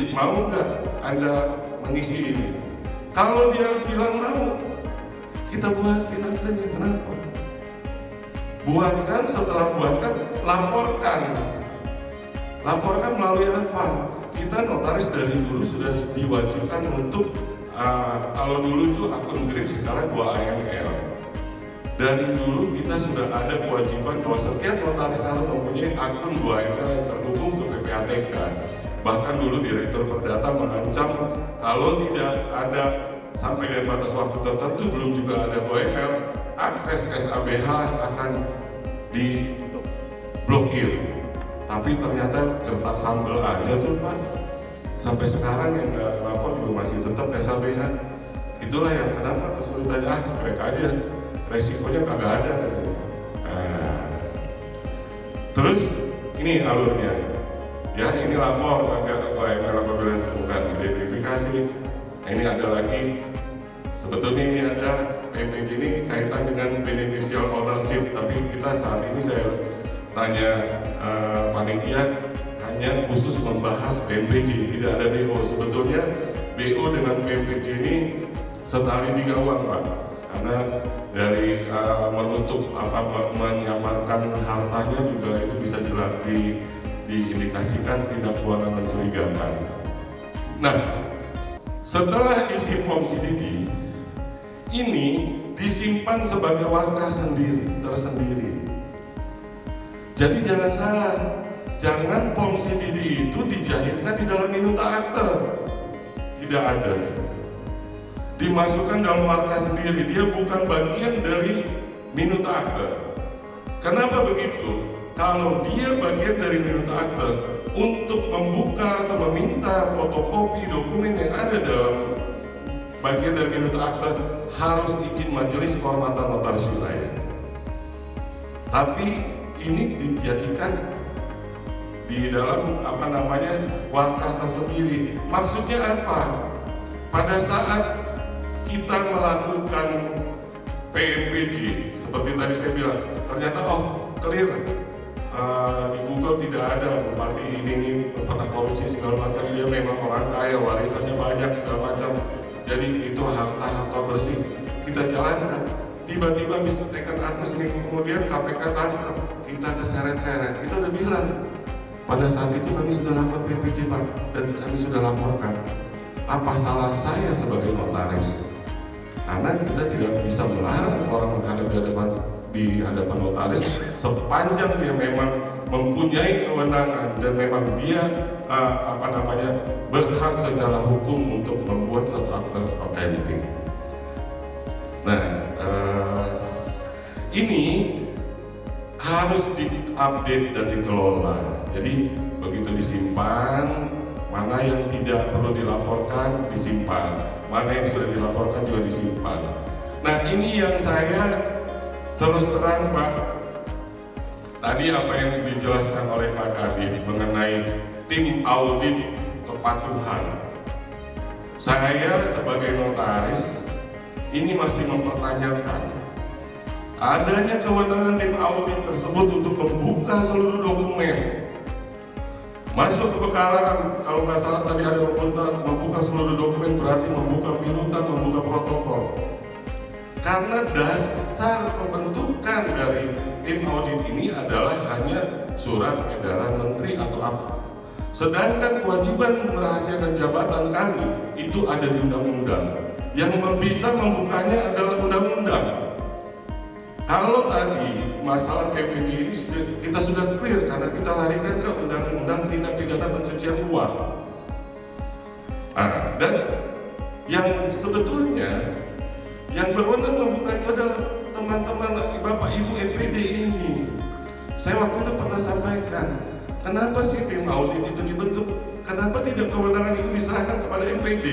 Mau nggak Anda mengisi ini? Kalau dia bilang mau, kita buatin aktenya. Kenapa? Buatkan, setelah buatkan, laporkan melalui apa? Kita notaris dari dulu sudah diwajibkan untuk kalau dulu itu akun grip, sekarang 2AML. Dari dulu kita sudah ada kewajiban bahwa setiap notaris harus mempunyai akun 2AML yang terhubung ke PPATK. Bahkan dulu Direktur Perdata mengancam kalau tidak ada sampai dengan batas waktu tertentu, belum juga ada 2AML, akses SABH akan diblokir. Tapi ternyata kertas sambel aja tuh Pak. Sampai sekarang yang nggak lapor juga masih tetap SABH. Itulah yang kenapa kesulitannya, cuek aja, resikonya kagak ada. Nah, terus ini alurnya, ya ini lapor agak apabila ditemukan identifikasi. Nah, ini ada lagi, sebetulnya ini ada PPJ ini kaitan dengan beneficial ownership, tapi kita saat ini saya tanya panitia hanya khusus membahas PPJ, tidak ada BO. Sebetulnya BO dengan PPJ ini setali 3 uang, Pak, karena dari menutup menyamarkan hartanya juga itu bisa jelas diindikasikan tindak keuangan mencurigakan. Nah, setelah isi form CDD ini disimpan sebagai warkah tersendiri. Jadi jangan salah, jangan form CDD itu dijahitkan di dalam minuta akte. Tidak ada. Dimasukkan dalam warkah sendiri, dia bukan bagian dari minuta akte. Kenapa begitu? Kalau dia bagian dari minuta akte, untuk membuka atau meminta fotokopi dokumen yang ada dalam bagian dari minuta akte harus izin Majelis Kehormatan Notaris Wilayah. Tapi ini dijadikan di dalam warkah tersendiri. Maksudnya apa? Pada saat kita melakukan PMPJ, seperti tadi saya bilang, ternyata clear di Google tidak ada bupati ini pernah korupsi segala macam, dia memang orang kaya, warisannya banyak segala macam, jadi itu harta bersih, kita jalankan. Tiba-tiba bisa tekan atas seminggu kemudian KPK tangkap, kita keseret-seret. Kita udah bilang pada saat itu kami sudah lapor PPJ, Pak, dan kami sudah laporkan. Apa salah saya sebagai notaris? Karena kita tidak bisa melarang orang menghadap di hadapan notaris sepanjang dia memang mempunyai kewenangan dan memang dia berhak secara hukum untuk membuat suatu akte autentik. Nah, ini harus diupdate dan dikelola. Jadi begitu disimpan, mana yang tidak perlu dilaporkan disimpan, mana yang sudah dilaporkan juga disimpan. Nah, ini yang saya terus terang, Pak, tadi apa yang dijelaskan oleh Pak Kadif mengenai tim audit kepatuhan. Saya sebagai notaris ini masih mempertanyakan adanya kewenangan tim audit tersebut untuk membuka seluruh dokumen. Masuk ke pekarangan, kalau nggak salah tadi ada membuka seluruh dokumen, berarti membuka minuta, membuka protokol. Karena dasar pembentukan dari tim audit ini adalah hanya surat edaran menteri atau apa. Sedangkan kewajiban merahasiakan jabatan kami itu ada di undang-undang. Yang bisa membukanya adalah undang-undang. Kalau tadi masalah PPJ ini kita sudah clear karena kita larikan ke undang-undang tindak pidana pencucian uang. Dan yang sebetulnya yang berwenang membuka itu adalah teman-teman Bapak Ibu MPD ini. Saya waktu itu pernah sampaikan, kenapa sih tim audit itu dibentuk? Kenapa tidak kewenangan itu diserahkan kepada MPD?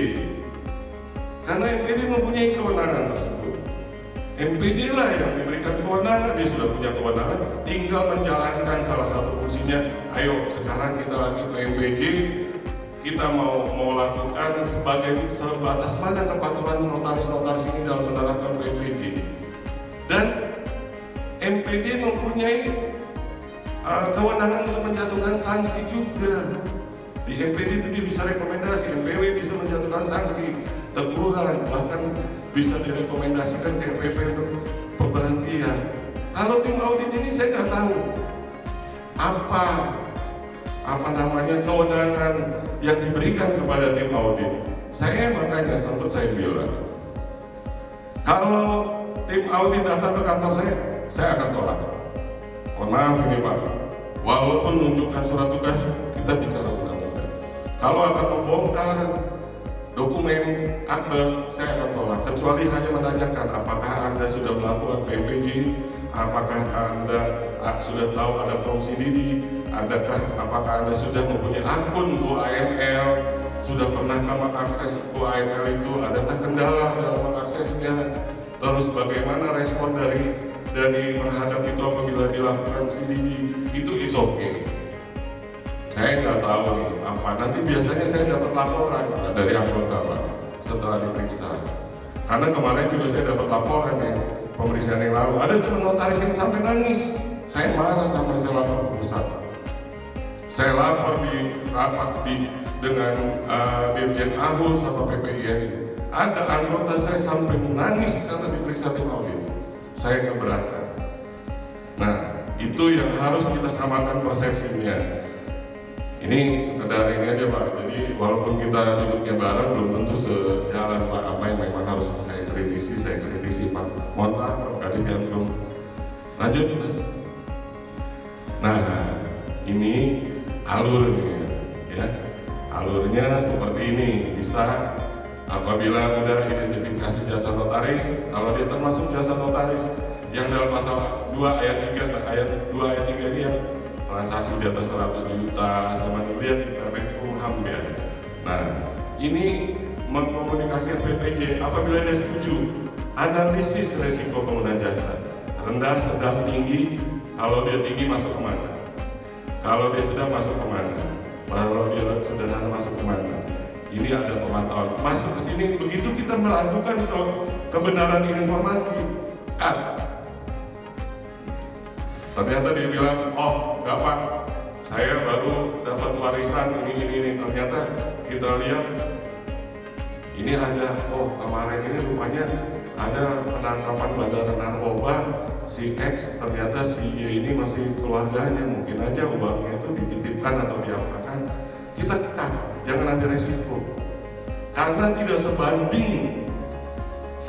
Karena MPD mempunyai kewenangan tersebut. MPD lah yang diberikan kewenangan, dia sudah punya kewenangan, tinggal menjalankan salah satu fungsinya. Ayo sekarang kita lagi PMPJ, kita mau lakukan sebatas mana kepatuhan notaris-notaris ini dalam menerapkan PMPJ. Dan MPD mempunyai kewenangan untuk menjatuhkan sanksi juga. Di MPD itu dia bisa rekomendasi, MPW bisa menjatuhkan sanksi, teguran, bahkan bisa direkomendasikan ke MPP untuk pemberhentian. Kalau tim audit ini saya nggak tahu apa kewenangan yang diberikan kepada tim audit. Saya makanya sempat saya bilang, kalau tim audit datang ke kantor saya akan tolak. Mohon maaf ini Pak, walaupun menunjukkan surat tugas, kita bicara undang-undang. Kalau akan membongkar dokumen akte, saya akan tolak. Kecuali hanya menanyakan apakah Anda sudah melakukan PMPJ, apakah Anda sudah tahu ada form CDD, apakah Anda sudah mempunyai akun GoAML, sudah pernahkah mengakses GoAML itu, adakah kendala dalam mengaksesnya, terus bagaimana respon dari penghadap itu apabila dilakukan CDD, itu is okay. Saya nggak tahu nih apa, nanti biasanya saya dapat laporan dari anggota Pak setelah diperiksa. Karena kemarin juga saya dapat laporan nih, pemeriksaan yang lalu, ada tuh notaris yang sampai nangis. Saya marah sampai saya lapor ke pusat. Saya lapor di rapat dengan Dirjen Agus sama PPIN. Ada anggota saya sampai menangis karena diperiksa tim audit. Saya keberatan. Nah, itu yang harus kita samakan persepsinya. Ini sekedar ini aja Pak. Jadi walaupun kita duduknya bareng, belum tentu sejalan Pak. Apa yang memang harus saya kritisi Pak. Mohon maaf Pak Kadip Yantum. Lanjut Mas. Nah, ini alurnya ya. Alurnya seperti ini. Bisa apabila udah identifikasi jasa notaris, kalau dia termasuk jasa notaris yang dalam pasal 2 ayat 3, ayat 2 ayat 3 ini yang transaksi di atas 100 juta sama kemudian di Permenkumham ya. Nah, ini mengkomunikasikan PPJ apabila dia setuju analisis resiko pengguna jasa rendah, sedang, tinggi. Kalau dia tinggi masuk kemana? Kalau dia sedang masuk kemana? Kalau dia sederhana masuk kemana? Ini ada pemantauan masuk ke sini. Begitu kita melakukan kebenaran informasi kan, ternyata dia bilang, oh enggak Pak, saya baru dapat warisan ini. Ternyata kita lihat ini ada, oh kemarin ini rupanya ada penangkapan bandar narkoba si X, ternyata si Y ini masih keluarganya, mungkin aja uangnya itu dititipkan atau diapakan. Kita jangan ambil resiko karena tidak sebanding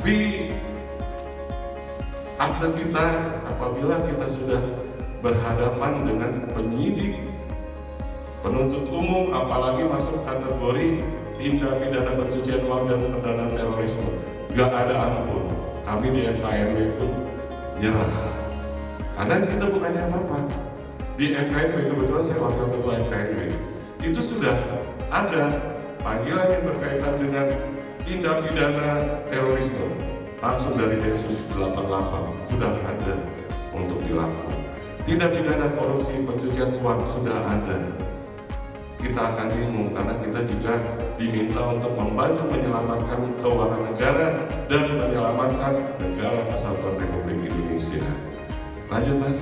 fee akte kita apabila kita sudah berhadapan dengan penyidik, penuntut umum, apalagi masuk kategori tindak pidana pencucian uang dan pendanaan terorisme. Gak ada ampun. Kami di MKNW pun nyerah karena kita bukannya apa-apa. Di MKNW, kebetulan saya wakil ketua MKNW, itu sudah ada panggilan yang berkaitan dengan tindak pidana terorisme langsung dari Densus 88 sudah ada untuk dilakukan. Tindak pidana korupsi pencucian uang sudah ada. Kita akan bingung karena kita juga diminta untuk membantu menyelamatkan keuangan negara dan menyelamatkan negara Kesatuan Republik Indonesia. Lanjut Mas.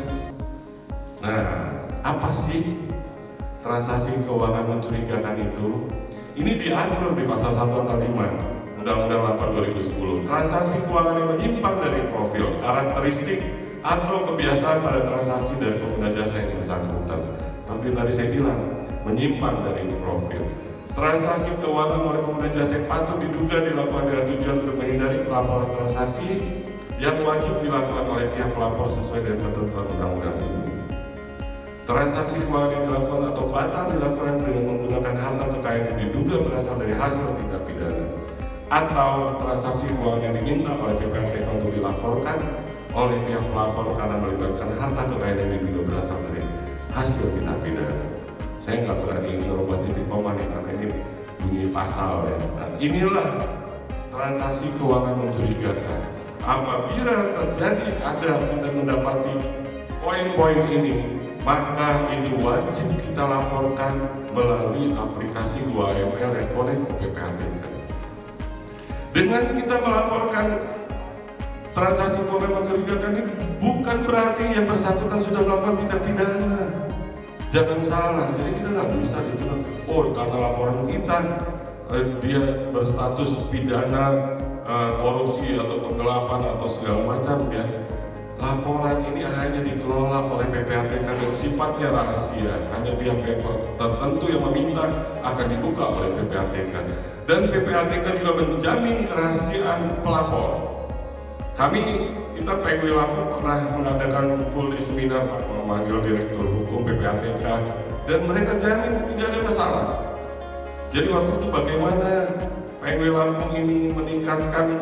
Nah, apa sih transaksi keuangan mencurigakan itu? Ini diatur di pasal 1 angka 5 Undang-Undang 8 2010. Transaksi keuangan yang menyimpang dari profil, karakteristik atau kebiasaan pada transaksi dari pengguna jasa yang bersangkutan. Seperti tadi saya bilang, menyimpang dari profil. Transaksi keuangan oleh pengguna jasa yang patut diduga dilakukan dengan tujuan untuk menghindari pelaporan transaksi yang wajib dilakukan oleh pihak pelapor sesuai dengan ketentuan undang-undang ini. Transaksi keuangan yang dilakukan atau batal dilakukan dengan menggunakan harta kekayaan yang diduga berasal dari hasil tindak pidana, atau transaksi keuangan yang diminta oleh PPATK untuk dilaporkan oleh pihak pelapor karena melibatkan harta kekayaan yang diduga berasal dari hasil tindak pidana. Saya nggak berani merubah titik koma nih karena ini bunyi pasal ya. Nah, inilah transaksi keuangan mencurigakan. Apabila terjadi kita mendapati poin-poin ini, maka itu wajib kita laporkan melalui aplikasi 2AML yang connect ke PPATK. Dengan kita melaporkan transaksi keuangan mencurigakan ini bukan berarti yang bersangkutan sudah melakukan tindak pidana. Jangan salah, jadi kita nggak bisa dibilang, oh karena laporan kita dia berstatus pidana korupsi atau penggelapan atau segala macam ya. Laporan ini hanya dikelola oleh PPATK dan sifatnya rahasia, hanya pihak-pihak tertentu yang meminta akan dibuka oleh PPATK. Dan PPATK juga menjamin kerahasiaan pelapor. Kita PW Lampung pernah mengadakan full day seminar atau memanggil Direktur Hukum PPATK dan mereka jamin tidak ada masalah. Jadi waktu itu bagaimana PW Lampung ini meningkatkan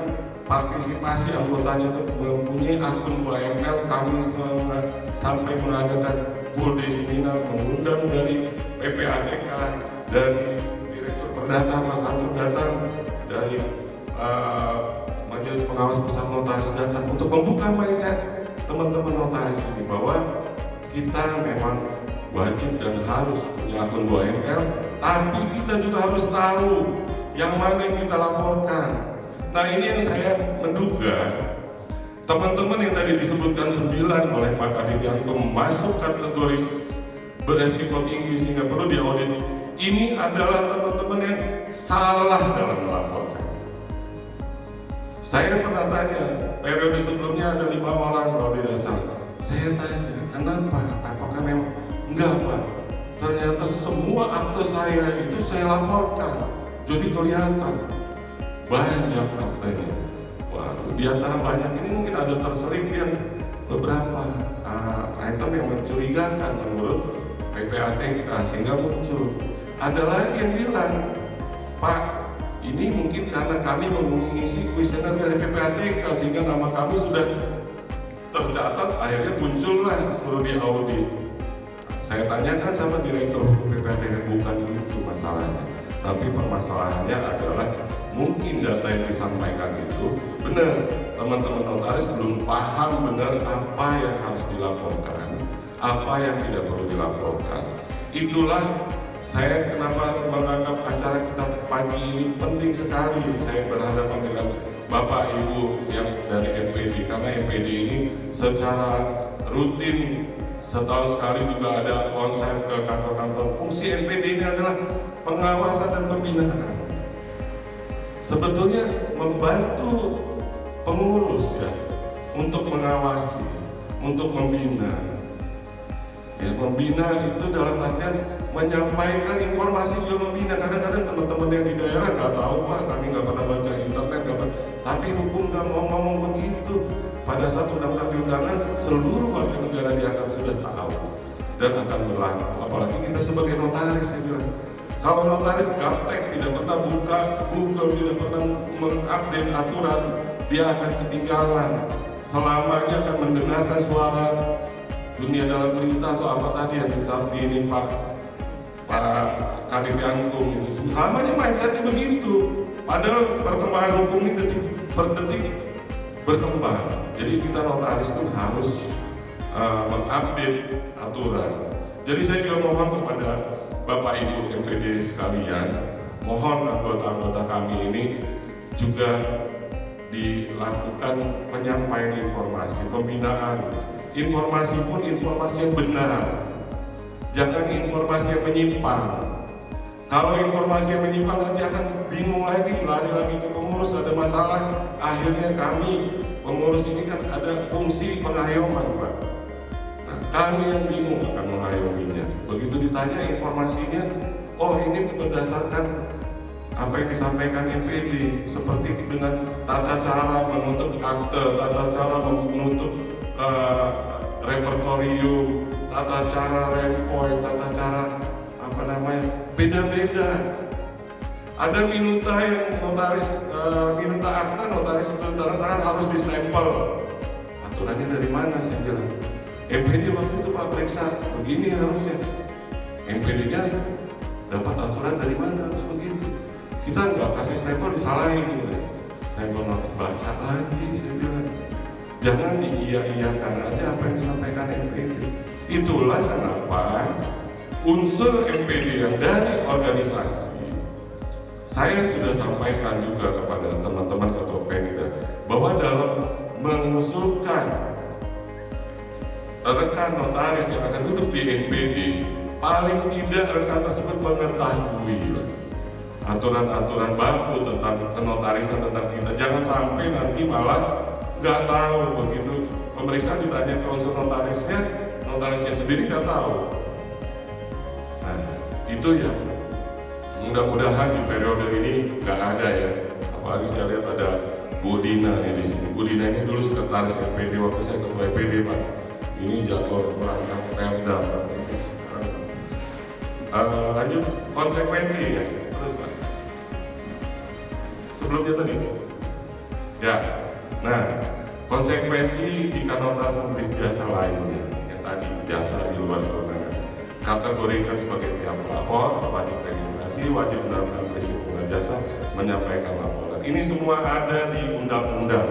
partisipasi anggotanya untuk mempunyai akun 2AML, kami sampai mengadakan full day seminar, mengundang dari PPATK, dari Direktur Perdata Mas Antur datang, dari Majelis Pengawas Pusat Notaris datang untuk membuka mindset teman-teman notaris ini bahwa kita memang wajib dan harus punya akun 2AML, tapi kita juga harus tahu yang mana yang kita laporkan. Nah ini yang saya menduga teman-teman yang tadi disebutkan 9 oleh Pak Kadif Yankum masuk kategori beresiko tinggi sehingga perlu diaudit. Ini adalah teman-teman yang salah dalam melaporkan. Saya pernah tanya, periode sebelumnya ada 5 orang kalau tidak salah. Saya tanya, kenapa? Apakah memang? Enggak Pak, ternyata semua akte saya itu saya laporkan. Jadi kelihatan banyak aktenya. Waduh, di antara banyak ini mungkin ada terselip yang beberapa item yang mencurigakan menurut PPATK sehingga muncul. Ada lagi yang bilang, Pak, ini mungkin karena kami mengisi kuesioner dari PPATK sehingga nama kami sudah tercatat, akhirnya muncullah perlu diaudit. Saya tanyakan sama direktur hukum PPATK, bukan itu masalahnya, tapi permasalahannya adalah mungkin data yang disampaikan itu benar, teman-teman notaris belum paham benar apa yang harus dilaporkan, apa yang tidak perlu dilaporkan. Itulah saya kenapa menganggap acara kita pagi ini penting sekali. Saya berhadapan dengan Bapak Ibu yang dari NPD, karena NPD ini secara rutin setahun sekali juga ada konser ke kantor-kantor. Fungsi NPD ini adalah pengawasan dan pembinaan. Sebetulnya membantu pengurus ya untuk mengawasi, untuk membina. Ya, membina itu dalam artian menyampaikan informasi juga membina. Kadang-kadang teman-teman yang di daerah nggak tahu Pak, kami nggak pernah baca internet, tapi hukum nggak mau ngomong begitu. Pada saat undang-undang diundangkan, seluruh warga negara dianggap sudah tahu dan akan berlaku. Apalagi kita sebagai notaris, saya bilang, kalau notaris gaptek tidak pernah buka Google, tidak pernah mengupdate aturan, dia akan ketinggalan. Selamanya akan mendengarkan suara dunia dalam berita atau apa tadi yang disampaikan ini Pak Kadif Yankum ini. Selamanya mindsetnya begitu. Padahal perkembangan hukum ini detik per detik berkembang. Jadi kita notaris pun harus mengupdate aturan. Jadi saya juga mohon kepada Bapak Ibu NPD sekalian, mohon anggota-anggota kami ini juga dilakukan penyampaian informasi, pembinaan. Informasi pun informasi yang benar, jangan informasi yang menyimpang. Kalau informasi yang menyimpang nanti akan bingung lagi, lari lagi ke pengurus, ada masalah. Akhirnya kami pengurus ini kan ada fungsi pengayoman Pak. Nah, kami yang bingung akan mengayominya. Begitu ditanya informasinya, oh ini berdasarkan apa yang disampaikan NPD, seperti dengan tata cara menutup akte, tata cara menutup repertorium, tata cara renpoint, tata cara apa namanya, beda-beda. Ada minuta yang notaris, minuta akta notaris itu tanda tangan harus distempel. Aturannya dari mana saya bilang? MPD waktu itu Pak periksa, begini harusnya. MPD-nya dapat aturan dari mana harus begitu. Kita nggak kasih stempel disalahin gitu. Stempel notaris baca lagi saya bilang. Jangan diiya-iyakan aja apa yang disampaikan MPD. Itulah kenapa unsur MPD yang dari organisasi, saya sudah sampaikan juga kepada teman-teman ketua Pemda bahwa dalam mengusulkan rekan notaris yang akan duduk di NPD, paling tidak rekan tersebut mengetahui aturan-aturan baku tentang kenotarisan tentang kita. Jangan sampai nanti malah nggak tahu, begitu pemeriksaan ditanya ke unsur notarisnya sendiri nggak tahu. Nah, itu ya. Mudah-mudahan di periode ini nggak ada ya. Apalagi saya lihat ada Bu Dina di sini. Bu Dina ini dulu sekretaris NPD waktu saya ketua NPD Pak. Ini jadwal merancang Perda Pak. Lanjut konsekuensi ya. Terus Pak. Sebelumnya tadi. Ya. Nah, konsekuensi jika notaris memberi jasa lainnya, yang tadi jasa di luar kewenangan, kategorikan sebagai pihak pelapor, wajib registrasi, wajib menerapkan prinsip pengguna jasa, menyampaikan laporan. Ini semua ada di undang-undang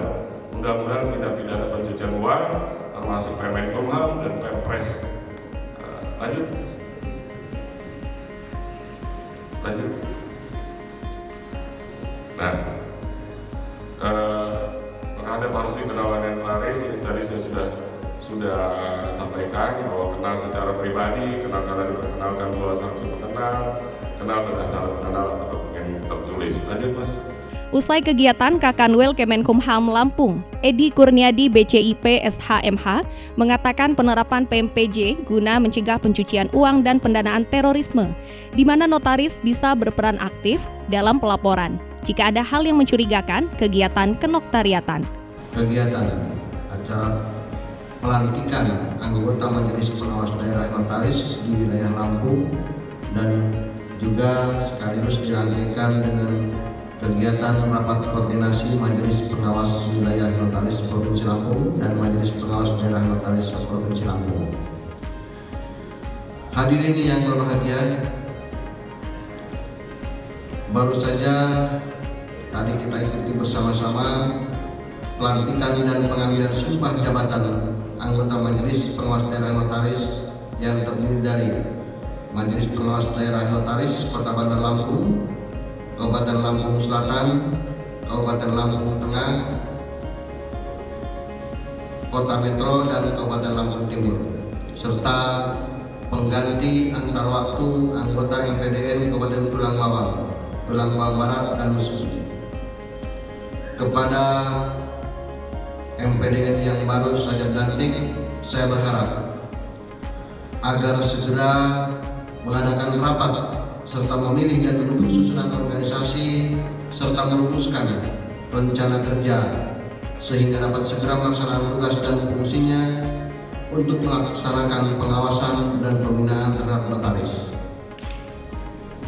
tindak pidana pencucian uang, termasuk Permenkumham dan Perpres. Lanjut. Nah, harus dikenal dengan notaris. Ini tadi saya sudah sampaikan bahwa kenal secara pribadi, kenal karena diperkenalkan dua saksi pengenal, kenal berdasarkan pengenal atau yang tertulis. Lanjut, Mas. Usai kegiatan, Kakanwil Kemenkumham Lampung, Edi Kurniadi BCIP SHMH, mengatakan penerapan PMPJ guna mencegah pencucian uang dan pendanaan terorisme, di mana notaris bisa berperan aktif dalam pelaporan jika ada hal yang mencurigakan kegiatan kenoktariatan. Kegiatan acara pelantikan anggota Majelis Pengawas Daerah Notaris di wilayah Lampung dan juga sekaligus dilantikan dengan kegiatan rapat koordinasi Majelis Pengawas Wilayah Notaris Provinsi Lampung dan Majelis Pengawas Daerah Notaris Provinsi Lampung. Hadirin yang berbahagia, baru saja tadi kita ikuti bersama-sama pelantikan dan pengambilan sumpah jabatan anggota Majelis Pengawas Daerah Notaris yang terdiri dari Majelis Pengawas Daerah Notaris Kota Bandar Lampung, Kabupaten Lampung Selatan, Kabupaten Lampung Tengah, Kota Metro dan Kabupaten Lampung Timur, serta pengganti antar waktu anggota MPDN Kabupaten Tulang Bawang Barat dan Mesuji. Kepada MPDN yang baru saja dilantik, saya berharap agar segera mengadakan rapat serta memilih dan menunjuk susunan organisasi serta merumuskan rencana kerja sehingga dapat segera melaksanakan tugas dan fungsinya untuk melaksanakan pengawasan dan pembinaan terhadap notaris.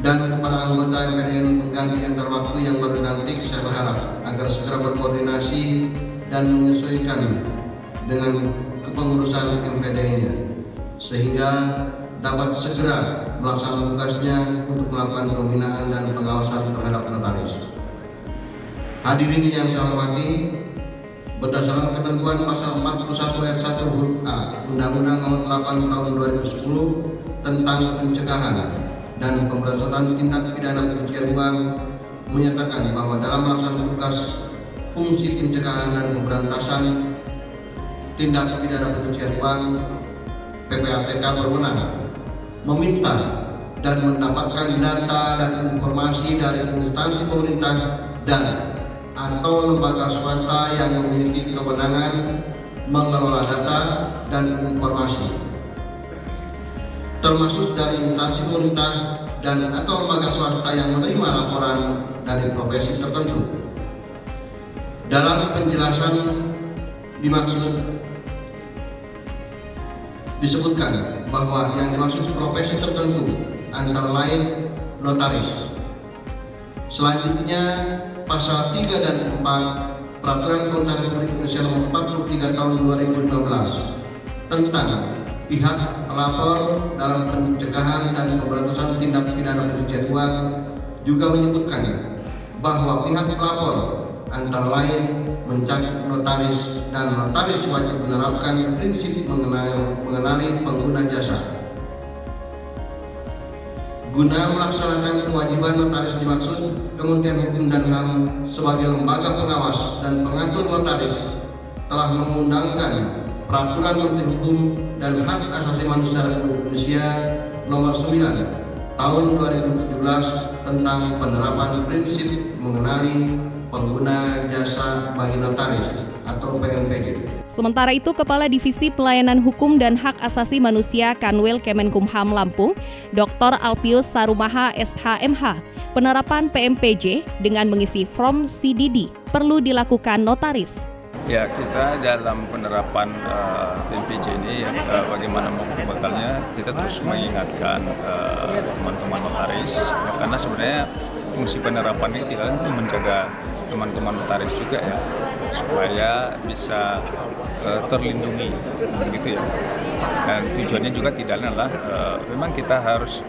Dan kepada anggota MPDN pengganti antar waktu yang baru dilantik, saya berharap agar segera berkoordinasi dan menyesuaikan dengan kepengurusan MPDN-nya sehingga dapat segera melaksanakan tugasnya untuk melakukan pembinaan dan pengawasan terhadap notaris. Hadirin yang saya hormati, berdasarkan ketentuan pasal 41 ayat 1 huruf A Undang-Undang Nomor 8 Tahun 2010 tentang pencegahan dan pemberantasan tindak pidana pencucian uang menyatakan bahwa dalam melaksanakan tugas fungsi pencegahan dan pemberantasan tindak pidana pencucian uang, PPATK berwenang meminta dan mendapatkan data dan informasi dari instansi pemerintah dan atau lembaga swasta yang memiliki kewenangan mengelola data dan informasi, termasuk dari instansi pemerintah dan atau lembaga swasta yang menerima laporan dari profesi tertentu. Dalam penjelasan dimaksud disebutkan bahwa yang dimaksud profesi tertentu antara lain notaris. Selanjutnya pasal 3 dan 4 Peraturan Pemerintah Republik Indonesia Nomor 43 Tahun 2012 tentang pihak pelapor dalam pencegahan dan pemberantasan tindak pidana pencucian uang juga menyebutkan bahwa pihak pelapor antara lain mencakup notaris dan notaris wajib menerapkan prinsip mengenali pengguna jasa. Guna melaksanakan kewajiban notaris dimaksud, Kementerian Hukum dan HAM sebagai lembaga pengawas dan pengatur notaris telah mengundangkan Peraturan Menteri Hukum dan Hak Asasi Manusia Republik Indonesia Nomor 9 Tahun 2017 tentang penerapan prinsip mengenali pengguna jasa bagi notaris atau PMPJ. Sementara itu, Kepala Divisi Pelayanan Hukum dan Hak Asasi Manusia Kanwil Kemenkumham Lampung, Dr. Alpius Sarumaha SHMH, penerapan PMPJ dengan mengisi form CDD perlu dilakukan notaris. Ya, kita dalam penerapan PMPJ ini bagaimana bukti bekalnya, kita terus mengingatkan teman-teman notaris, karena sebenarnya fungsi penerapan ini tidak hanya menjaga teman-teman notaris juga ya, supaya bisa terlindungi begitu ya. Dan tujuannya juga tidak adalah memang kita harus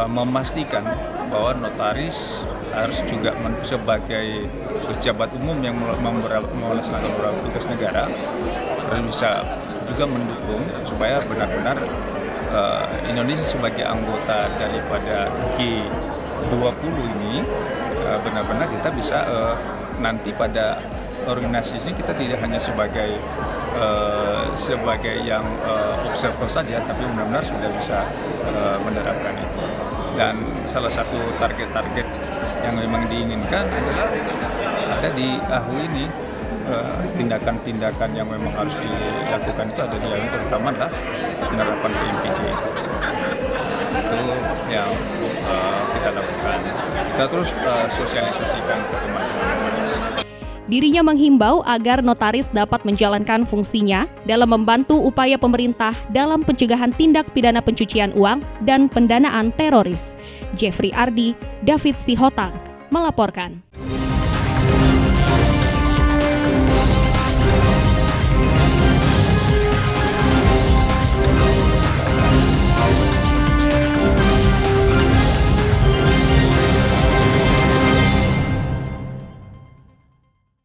memastikan bahwa notaris harus juga sebagai pejabat umum yang melaksanakan tugas negara harus bisa juga mendukung supaya benar-benar Indonesia sebagai anggota daripada G20 ini benar-benar kita bisa nanti pada organisasi ini kita tidak hanya sebagai yang observer saja, tapi benar-benar sudah bisa menerapkan itu. Dan salah satu target-target yang memang diinginkan adalah ada di AHU ini tindakan-tindakan yang memang harus dilakukan itu ada di AHU, terutama adalah penerapan PMPJ. Itu yang kita lakukan. Kita terus sosialisasikan ke teman-teman notaris. Dirinya menghimbau agar notaris dapat menjalankan fungsinya dalam membantu upaya pemerintah dalam pencegahan tindak pidana pencucian uang dan pendanaan teroris. Jeffrey Ardi, David Sihotang melaporkan.